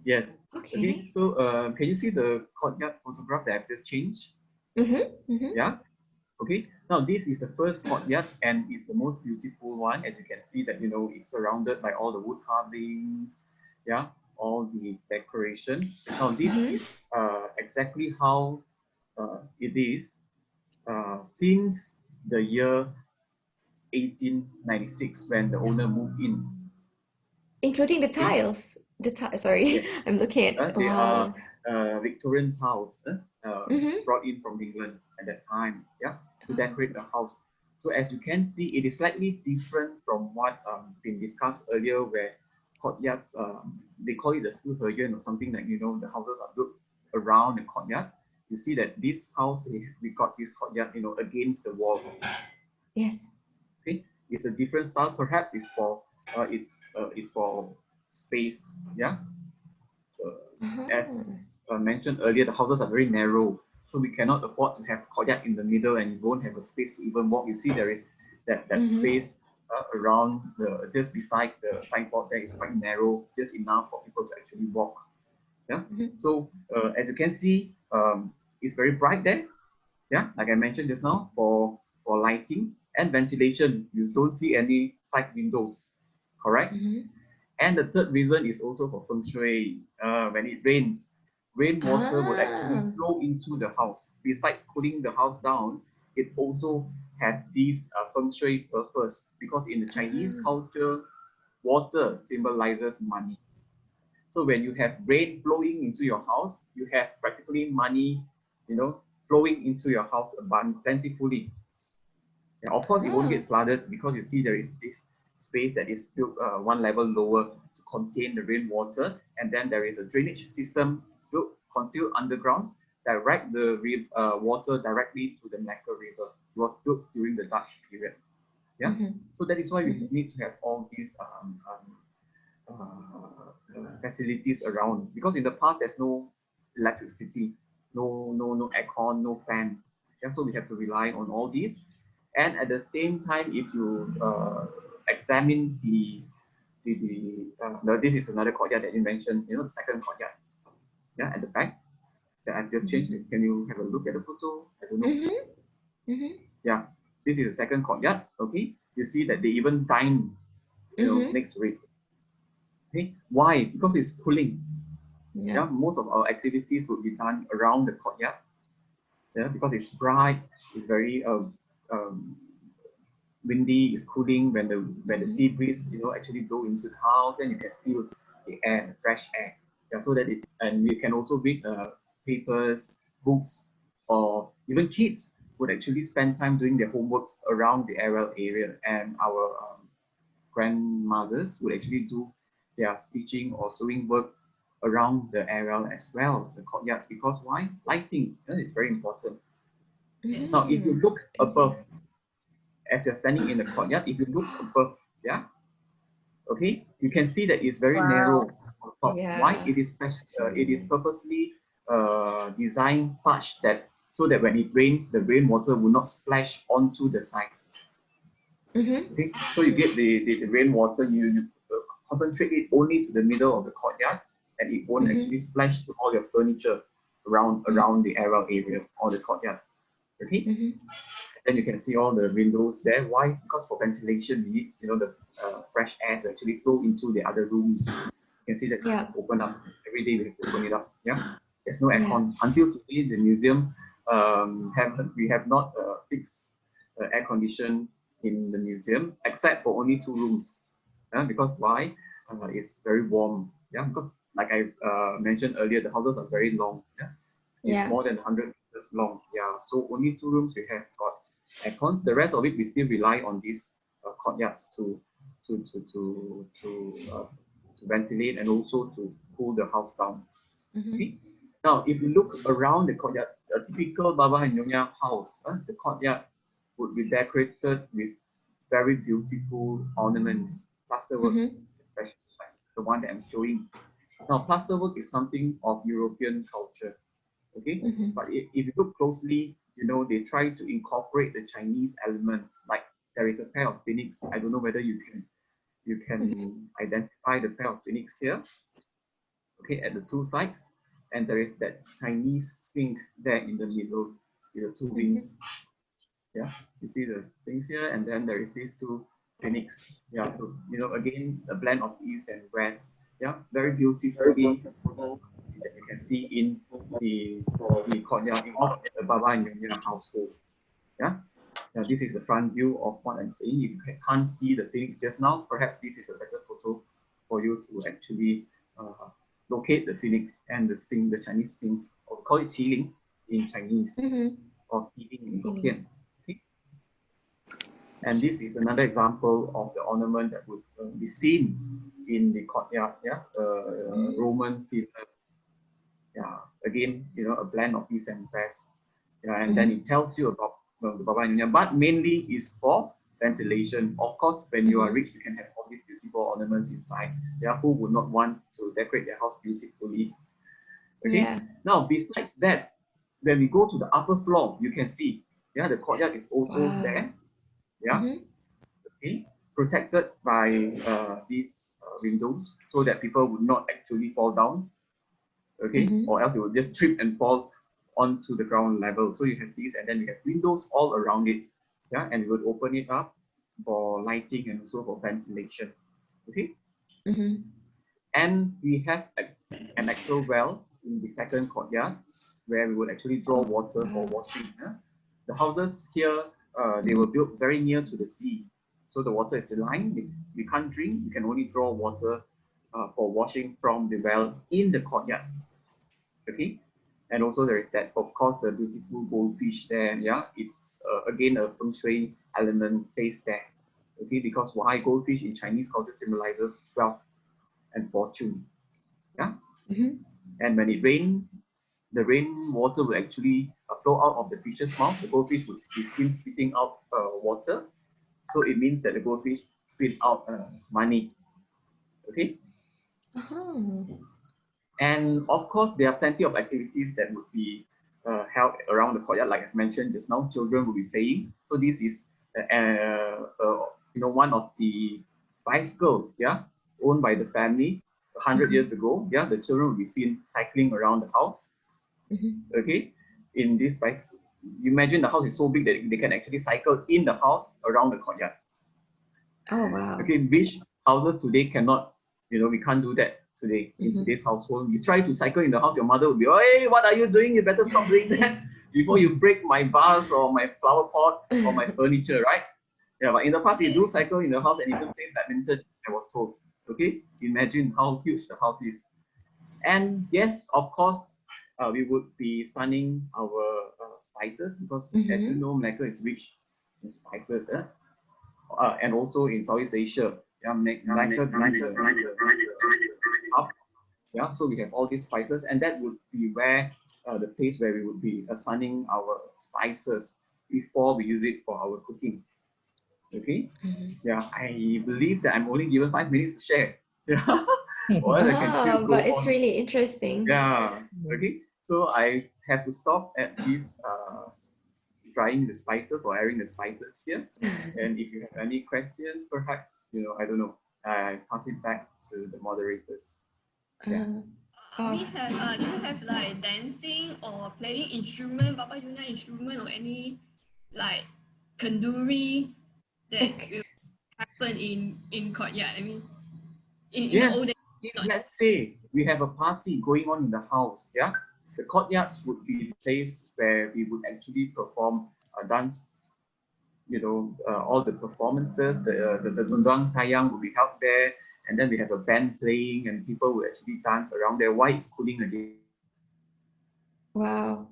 Yes. Okay. So can you see the courtyard photograph that I've just changed? Yeah. Okay. Now this is the first courtyard and it's the most beautiful one. As you can see that it's surrounded by all the wood carvings. Yeah. All the decoration. Now this is exactly how it is since the year 1896 when the owner moved in. Including the tiles. Sorry, Yes. I'm looking at. They Wow. are Victorian tiles brought in from England at that time, yeah, to decorate the house. So as you can see, it is slightly different from what been discussed earlier, where courtyards, they call it the Siheyuan or something like, the houses are built around the courtyard. You see that this house, we got this courtyard, against the wall. Yes. Okay, it's a different style. Perhaps it's for it's for space, yeah. As mentioned earlier, the houses are very narrow, so we cannot afford to have courtyard in the middle and you won't have a space to even walk. You see there is that space around just beside the signboard there is quite narrow, just enough for people to actually walk. Yeah. So as you can see, it's very bright there. Yeah, like I mentioned just now, for lighting and ventilation, you don't see any side windows, correct? And the third reason is also for feng shui. When it rains, rainwater would actually flow into the house. Besides cooling the house down, it also has this feng shui purpose, because in the Chinese culture, water symbolizes money. So when you have rain flowing into your house, you have practically money, flowing into your house plentifully. Yeah, of course, it won't get flooded because you see there is this space that is built one level lower to contain the rainwater, and then there is a drainage system built concealed underground, direct the water directly to the Malacca River. It was built during the Dutch period. Yeah, so that is why we need to have all these facilities around, because in the past there's no electricity, no aircon, no fan. Yeah, so we have to rely on all these. And at the same time, if you examine this is another courtyard that you mentioned, the second courtyard, yeah, at the back that I've just changed. Can you have a look at the photo? I don't know. Yeah, this is the second courtyard. Okay, you see that they even dine, next to it. Okay, why? Because it's cooling. Yeah. Most of our activities would be done around the courtyard. Because it's bright, it's very windy, it's cooling. When the sea breeze actually blow into the house, then you can feel the air, the fresh air. So that and you can also read papers, books, or even kids would actually spend time doing their homeworks around the aerial area, and our grandmothers would actually do their stitching or sewing work around the area as well, the courtyards, because why? Lighting is very important. Now, if you look above, as you're standing in the courtyard, if you look above, okay, you can see that it's very narrow on top. Why? It is purposely designed such that so that when it rains, the rainwater will not splash onto the sides. Okay, so you get the rainwater, you concentrate it only to the middle of the courtyard, and it won't actually splash to all your furniture around the aerial area or the courtyard. Okay, then you can see all the windows there. Why? Because for ventilation, you need the fresh air to actually flow into the other rooms. You can see that open up every day. We have to open it up. There's no aircon until today. The museum we have not fixed air condition in the museum, except for only 2 rooms. Because why? It's very warm. Because like I mentioned earlier, the houses are very long. It's more than 100 meters long. So only 2 rooms we have got aircons. The rest of it we still rely on these courtyards to ventilate and also to cool the house down. Okay? Now, if you look around the courtyard, a typical Baba and Nyonya house, the courtyard would be decorated with very beautiful ornaments, plasterworks, especially like the one that I'm showing. Now, plasterwork is something of European culture, okay? But if you look closely, they try to incorporate the Chinese element. Like there is a pair of phoenix. I don't know whether you can identify the pair of phoenix here, okay, at the 2 sides. And there is that Chinese sphinx there in the middle with the 2 wings. You see the things here, and then there is these 2 phoenix. So again, a blend of east and west. Very beautifully that you can see in the courtyard of the Baba and Nyonya household. Now this is the front view of what I'm saying. If you can't see the phoenix just now, perhaps this is a better photo for you to actually locate the phoenix and the sphinx, the Chinese sphinx, or we call it qilin in Chinese, or qilin in Hokkien. Okay? And this is another example of the ornament that would be seen in the courtyard. Roman pillar. Again, a blend of east and west. And then it tells you about the Baba and Nyonya, but mainly is for ventilation. Of course, when you are rich, you can have all these beautiful ornaments inside. Who would not want to decorate their house beautifully? Okay. Now, besides that, when we go to the upper floor, you can see, the courtyard is also there. Okay. Protected by these windows, so that people would not actually fall down. Okay, or else they would just trip and fall onto the ground level. So you have these, and then you have windows all around it. And you would open it up for lighting and also for ventilation. Okay. And we have an actual well in the second courtyard where we would actually draw water for washing. The houses here, they were built very near to the sea, so the water is aligned. We can't drink. You can only draw water for washing from the well in the courtyard. Okay, and also there is that, of course, the beautiful goldfish there. It's again a feng shui element placed there. Okay, because why? Goldfish in Chinese culture symbolizes wealth and fortune. And when it rains, the rainwater will actually flow out of the fish's mouth. The goldfish would be seen spitting out water, so it means that the goldfish spit out money. Okay. And of course, there are plenty of activities that would be held around the courtyard. Like I mentioned just now, children will be playing. So this is, one of the bicycles, owned by the family 100 years ago. The children will be seen cycling around the house. Okay, in this bike, you imagine the house is so big that they can actually cycle in the house around the courtyard. Oh wow. Okay, which houses today cannot You know, we can't do that today in today's household. You try to cycle in the house, your mother will be, hey, what are you doing? You better stop doing that before you break my vase or my flower pot or my furniture, right? Yeah, but in the past, you do cycle in the house and even play badminton, I was told. Okay, imagine how huge the house is. And yes, of course, we would be sunning our spices because, as you know, Malacca is rich in spices, and also in Southeast Asia. Yeah, Malacca being the hub. Yeah, so we have all these spices, and that would be where the place where we would be sunning our spices before we use it for our cooking. Okay. Yeah, I believe that I'm only given 5 minutes to share. Yeah. Or I can still go but it's on. really interesting. Yeah. Okay. So I have to stop at this drying the spices or airing the spices here. And if you have any questions, perhaps, you know, I don't know, I pass it back to the moderators. Yeah. Do you have like dancing or playing instrument, Baba Yuna instrument, or any like kenduri that will happen in Courtyard? I mean, in the old days. If let's say we have a party going on in the house, yeah, the courtyards would be the place where we would actually perform a dance. You know, all the performances, the Dundang Sayang will be held there, and then we have a band playing, and people will actually dance around there while it's cooling again. Wow,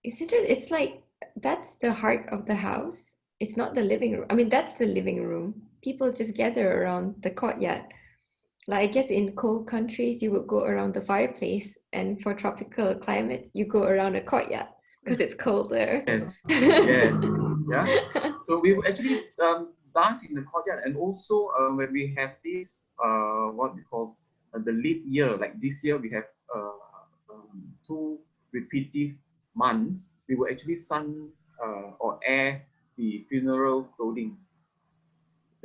it's like that's the heart of the house. It's not the living room. I mean, that's the living room. People just gather around the courtyard. Like, I guess in cold countries, you would go around the fireplace, and for tropical climates, you go around a courtyard because it's colder. Yes, yes, yeah. So we will actually dance in the courtyard, and also when we have this what we call the leap year, like this year we have 2 repetitive months, we will actually sun or air the funeral clothing.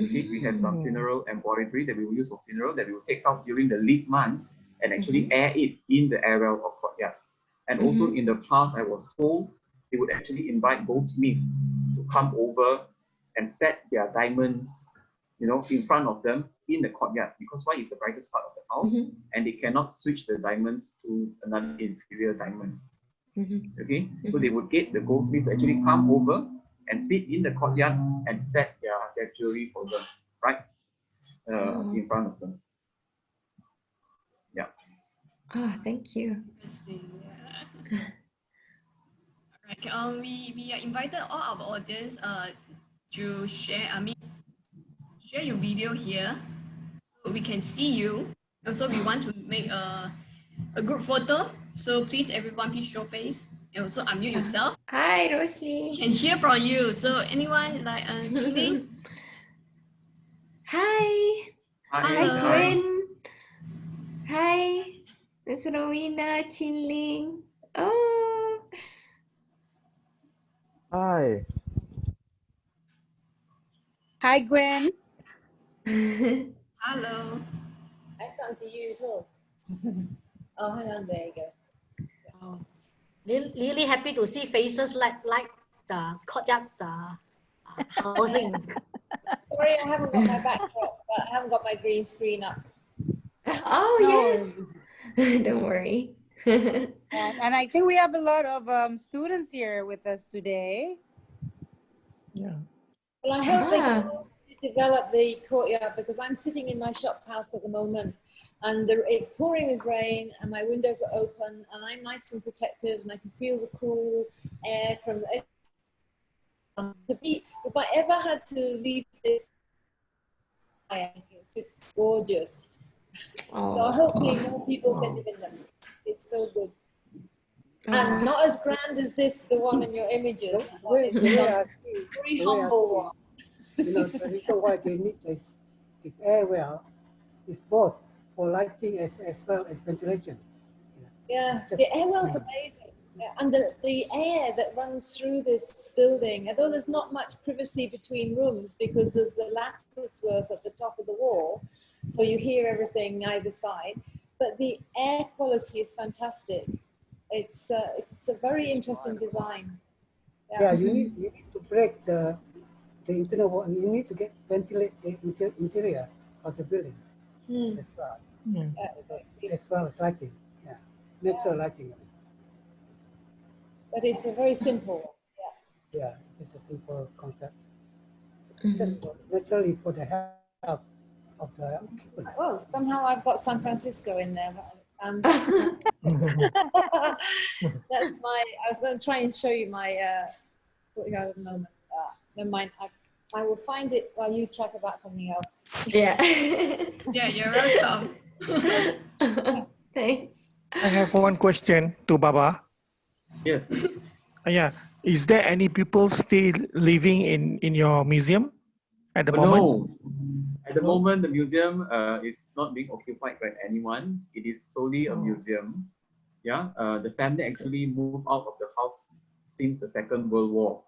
Okay, we have some funeral embroidery that we will use for funeral that we will take out during the leap month and actually air it in the area of courtyards. And also in the past, I was told they would actually invite goldsmiths to come over and set their diamonds, you know, in front of them in the courtyard, because one is the brightest part of the house, and they cannot switch the diamonds to another inferior diamond. Okay, so they would get the goldsmith to actually come over and sit in the courtyard and set their jewelry for them, right, in front of them. Yeah. Ah, thank you. Interesting. Yeah. Alright, we are invited all our audience to share. Share your video here so we can see you. Also, we want to make a group photo. So please, everyone, please show face and also unmute yourself. Hi, Rosalie. Can hear from you. So anyone like Julie? Hi. Hi, Gwen. Hi, Miss Rowena, Chinling. Oh. Hi. Hi, Gwen. Hello. I can't see you at all. Oh, hang on, there you go. Oh, really happy to see faces like the courtyard housing. Sorry, I haven't got my backdrop, but I haven't got my green screen up. Oh, yes. Don't worry. And I think we have a lot of students here with us today. Yeah. Well, I hope they can develop the courtyard, because I'm sitting in my shop house at the moment, and it's pouring with rain, and my windows are open, and I'm nice and protected, and I can feel the cool air from it. If I ever had to leave this, it's just gorgeous. So hopefully more people can live in them. It's so good. And not as grand as this, the one in your images. It's a very humble one. You know, the reason why they need this area is both for lighting as well as ventilation. Yeah, the airwell's amazing. And the air that runs through this building, although there's not much privacy between rooms because there's the lattice work at the top of the wall, so you hear everything either side, but the air quality is fantastic. It's a very interesting design. Yeah, you need to break the internal wall, and you need to ventilate the interior of the building. as well. Yeah. As well as lighting. Yeah. Natural lighting. But it's a very simple one. Yeah, it's just a simple concept. It's just naturally for the help of the occupant. Oh, somehow I've got San Francisco in there. That's my, I was going to try and show you my courtyard at the moment. Never mind, I will find it while you chat about something else. Yeah. Yeah, you're welcome. Thanks. I have one question to Baba. Yes. Yeah, is there any people still living in your museum at the moment? No. At the moment, the museum is not being occupied by anyone. It is solely a museum. Yeah, the family actually moved out of the house since the Second World War.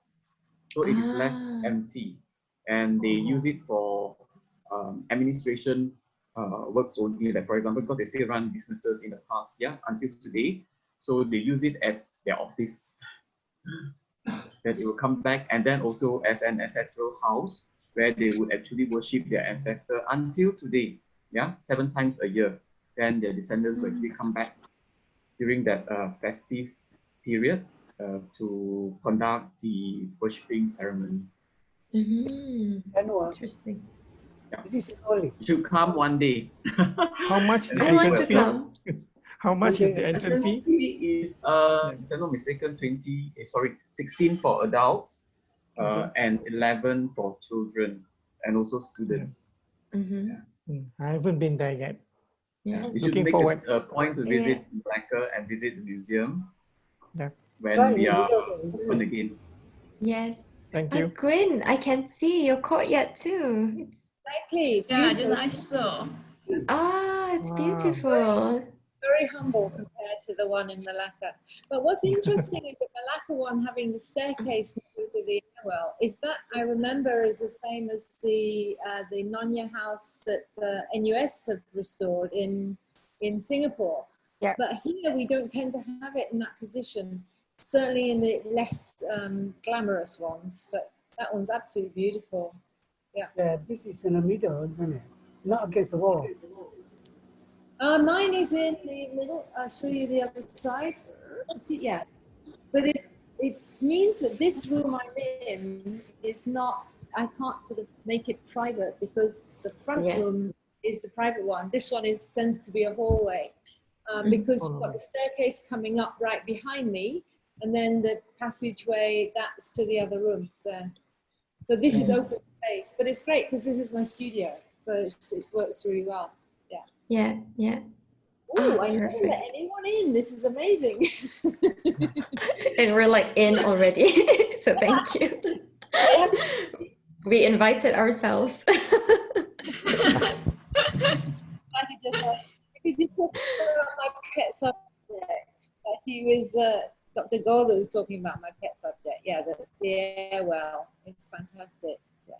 So it is left empty. And they use it for administration works only. Like for example, because they still run businesses in the past, yeah, until today. So they use it as their office. That it will come back, and then also as an ancestral house where they would actually worship their ancestor until today. Yeah, 7 times a year. Then their descendants will actually come back during that festive period to conduct the worshipping ceremony. Interesting. Yeah. This is only. You should come one day. How much is I want to come. How much is the entrance fee? Fee is, if I'm not mistaken, 16 for adults and 11 for children and also students. I haven't been there yet. Yeah. You should Looking make forward. a point to visit Malacca and visit the museum when Right, we are open again. Yes. Thank you. Gwen, I can see your courtyard too. Exactly. It's Yeah, beautiful. just I saw. It's Wow. beautiful. Very humble compared to the one in Malacca. But what's interesting is the Malacca one having the staircase next to the well is that I remember is the same as the Nonya house that NUS have restored in Singapore. Yeah. But here we don't tend to have it in that position. Certainly in the less glamorous ones, but that one's absolutely beautiful. Yeah, this is in the middle, isn't it? Not against the wall. Mine is in the middle. I'll show you the other side. Let's see, yeah. But it means that this room I'm in is not, I can't sort of make it private because the front room is the private one. This one tends to be a hallway because you've got the staircase coming up right behind me and then the passageway, that's to the other rooms there. So this is open space, but it's great because this is my studio. So it works really well. Yeah. Oh, I never let anyone in. This is amazing. And we're like in already. So thank you. We invited ourselves. Because you talked about my pet subject. Actually, it was Dr. Goh that was talking about my pet subject. Yeah, the airwell. It's fantastic. Yeah.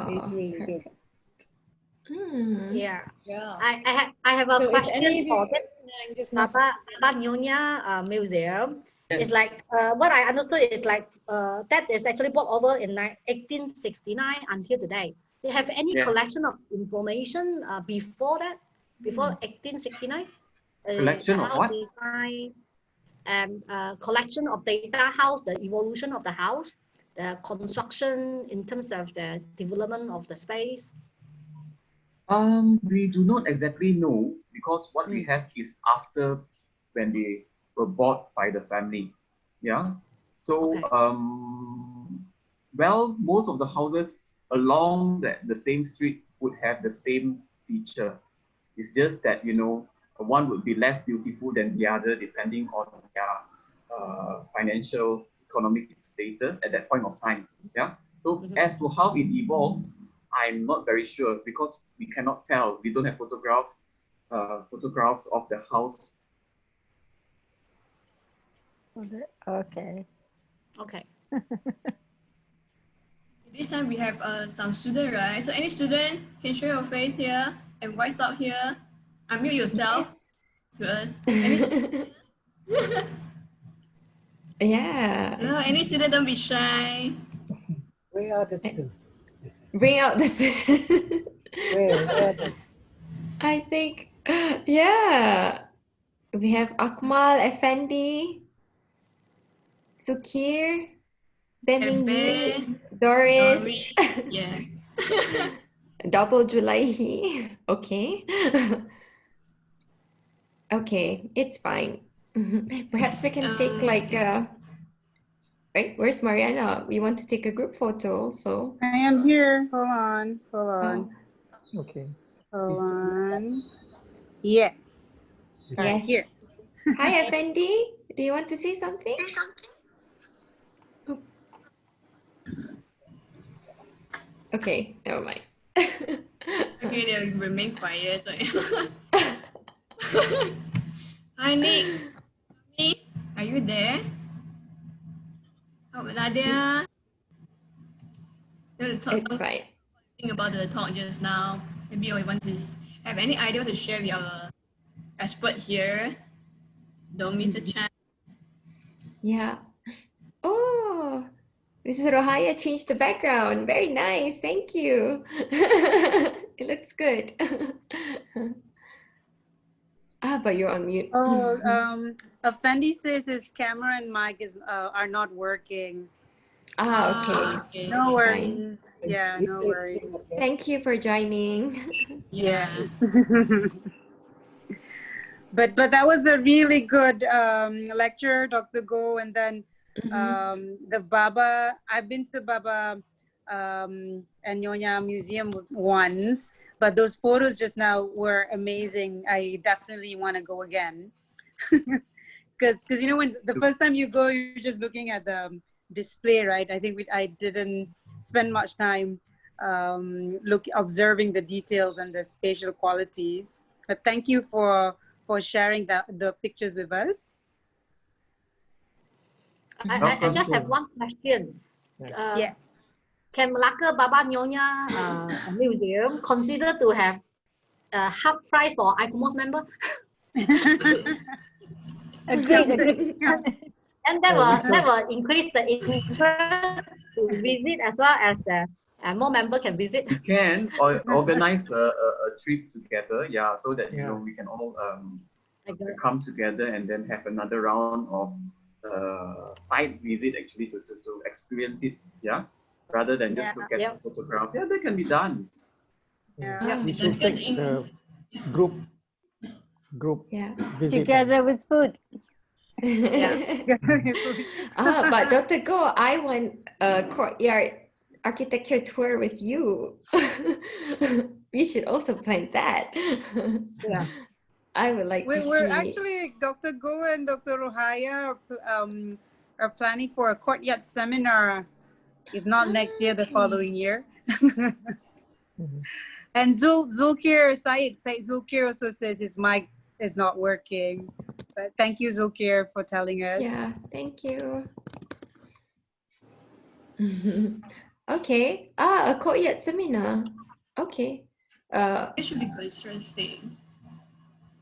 It's really good. Yeah. Yeah. I have a So question for just Baba Nyonya Museum. Yes. It's like what I understood is like that is actually brought over in 1869 until today. Do you have any collection of information before that? Before 1869? Collection of what? And collection of data, house, the evolution of the house, the construction in terms of the development of the space. We do not exactly know because what we have is after when they were bought by the family. Yeah. So, well, most of the houses along the same street would have the same feature. It's just that, you know, one would be less beautiful than the other depending on their financial, economic status at that point of time. Yeah. So as to how it evolves, I'm not very sure because we cannot tell. We don't have photographs of the house. Okay. This time we have some student, right? So any student can show your face here and voice out here. Unmute yourself to us. Any student? Yeah. No, any student, don't be shy. Where are the students? Bring out the Where are they? I think, yeah. We have Akmal, Effendi, Sukir, Beninggi, Doris, yeah. Double Julaihi. Okay. Okay, it's fine. Perhaps we can take like right, where's Mariana? We want to take a group photo also. I am here. Hold on. Hold on. Oh, Okay. Hold on. Yes. All right, yes. here. Hi, Effendi. Do you want to say something? Oh. Okay, never mind. Okay, they'll remain quiet. So. Hi, Nick. Nick, are you there? How about Nadia? You want to talk It's fine. something about the talk just now? Maybe you want to have any idea to share with our expert here. Don't miss the chance. Yeah. Oh, Mrs. Rohaya changed the background. Very nice. Thank you. It looks good. But you're on mute. Oh, Effendi says his camera and mic are not working. Okay. No It's worries. fine. Yeah, no worries. Thank you for joining. Yes. But that was a really good lecture, Dr. Goh. And then the Baba, I've been to Baba and Nyonya Museum once, but those photos just now were amazing. I definitely want to go again. Because you know, when the first time you go, you're just looking at the display, right? I think I didn't spend much time observing the details and the spatial qualities. But thank you for sharing the pictures with us. I just have one question. Yeah. Can Malacca Baba Nyonya Museum consider to have half price for ICOMOS member? Agreed. And that will increase the interest to visit as well as the more member can visit. We can organize a trip together, yeah, so that you know we can all come together and then have another round of site visit actually to experience it, yeah, rather than just look at the photographs. Yeah, that can be done. Yeah. We should take the group visit together with food. But Dr. Goh, I want a courtyard architecture tour with you. We should also plan that. Yeah. I would like to We're see. actually, Dr. Goh and Dr. Rohaya are planning for a courtyard seminar, if not next year, the following year. And Zulkir, Said Zulkir also says his mic is not working. But thank you, Zulkir, for telling us. Yeah, thank you. Okay. A courtyard seminar. Okay. It should be quite interesting.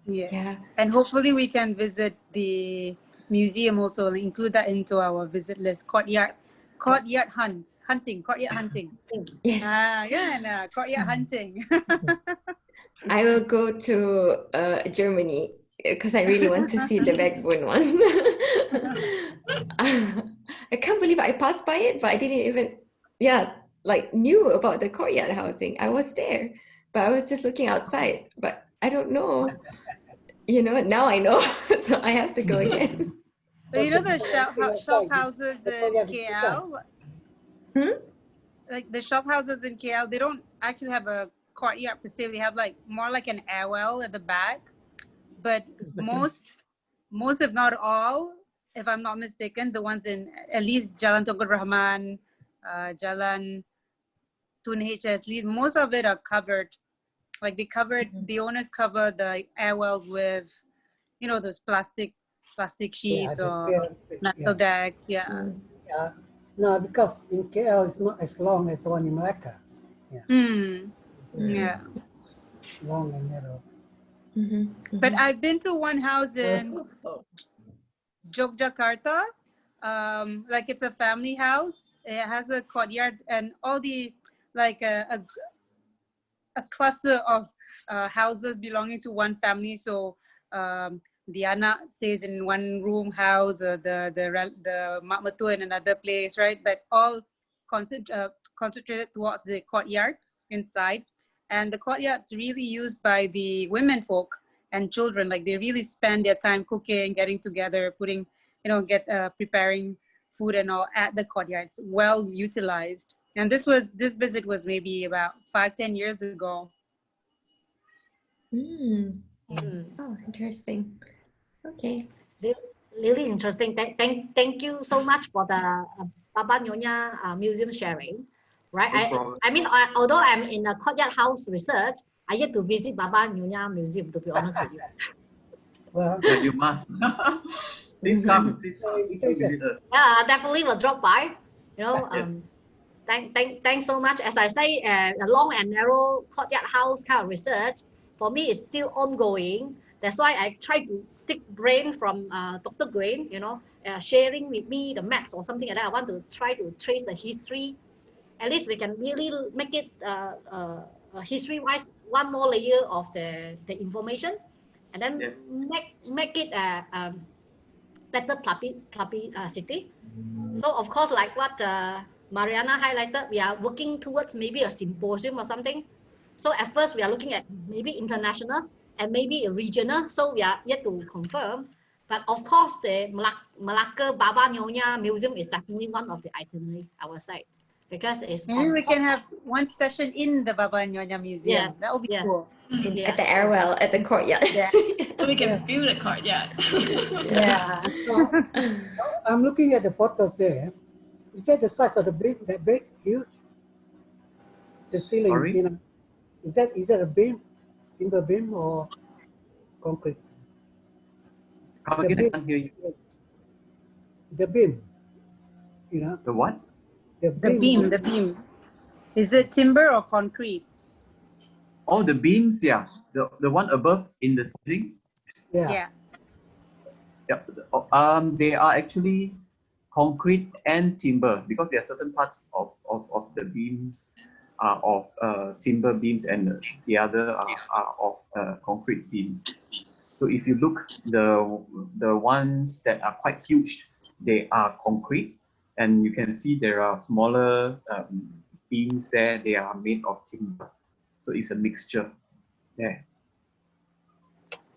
Yes. Yeah. And hopefully we can visit the museum also and include that into our visit list. Courtyard hunting. Yes. Courtyard hunting. I will go to Germany because I really want to see the backbone one. I can't believe I passed by it, but I didn't even, knew about the courtyard housing. I was there, but I was just looking outside, but I don't know. You know, now I know, so I have to go again. But you know the shop houses in KL? Like the shop houses in KL, they don't actually have a courtyard per se. They have more like an airwell at the back. But most if not all, if I'm not mistaken, the ones in at least Jalan Tunku Rahman, Jalan Tun HS, most of it are covered. Like the owners cover the airwells with, you know, those plastic sheets or metal decks. Yeah. No, because in KL it's not as long as the one in Malacca. Yeah. Long and narrow. But I've been to one house in Yogyakarta. It's a family house. It has a courtyard and all the a cluster of houses belonging to one family. So Diana stays in one room house, the mak mertua in another place, right? But all concentrated towards the courtyard inside. And the courtyard's really used by the women folk and children. Like they really spend their time cooking, getting together, putting, preparing food and all at the courtyard. It's well utilized. And this visit was maybe about 5-10 years ago. Oh, interesting. Okay. Really interesting. Thank you so much for the Baba Nyonya museum sharing. Right. I mean, although I'm in a Courtyard House research, I yet to visit Baba Nyonya Museum, to be honest with you. Well, yeah, you must. Please come. Please visit us. Yeah, definitely will drop by. Thanks so much. As I say, a long and narrow Courtyard House kind of research for me is still ongoing. That's why I try to take brain from Dr. Goh, sharing with me the maps or something like that. I want to try to trace the history. At least we can really make it history-wise one more layer of the information, and then make it a better publicity. So of course, like what Mariana highlighted, we are working towards maybe a symposium or something. So at first we are looking at maybe international and maybe a regional. So we are yet to confirm. But of course, the Malacca Baba Nyonya Museum is definitely one of the itinerary, I would say. Because it's maybe we can have one session in the Baba Nyonya Museum. Yes, That would be cool. At the airwell at the courtyard. Yeah. So we can view the courtyard. Yeah. So, I'm looking at the photos there. Is that the size of the beam? That big, huge? The ceiling. Sorry? Is that a beam, timber beam or concrete? Come again, I can't hear you. The beam. The what? The beam. Is it timber or concrete? Oh, the beams, yeah. The one above in the ceiling. Yeah. They are actually concrete and timber because there are certain parts of the beams of timber beams and the other are of concrete beams. So if you look, the ones that are quite huge, they are concrete. And you can see there are smaller beams there. They are made of timber. So it's a mixture there.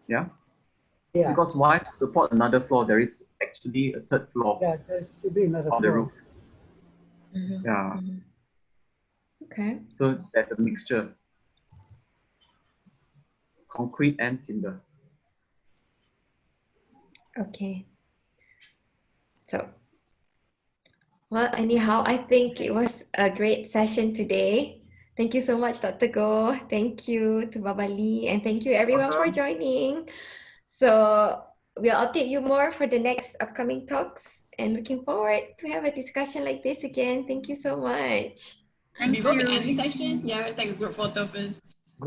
Yeah? Yeah. Because why to support another floor? There is actually a third floor Yeah, there should be another on the floor. roof. Yeah. Okay. So that's a mixture. Concrete and timber. Okay. So, well, anyhow, I think it was a great session today. Thank you so much, Dr. Goh. Thank you to Baba Lee, and thank you everyone for joining. So we'll update you more for the next upcoming talks, and looking forward to have a discussion like this again. Thank you so much. Before we end this session, we'll take a group photo first.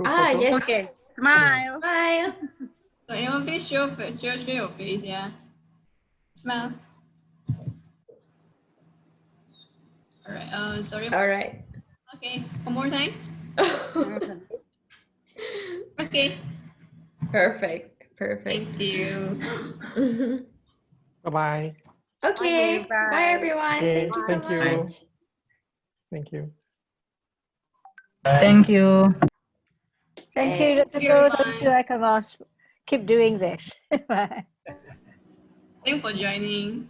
Yes. Okay. Smile. Smile. So anyone please show your face, yeah. Smile. All right. Sorry. All right. Okay. One more time. Okay. Perfect. Thank you. Bye-bye. Okay. Okay, bye. Bye, everyone. Okay, Thank you so thank you. much. Thank you. Thank you, Thank Dr. you, Goh. everyone. Thank you, Akamos. Keep doing this. Bye. Thanks for joining.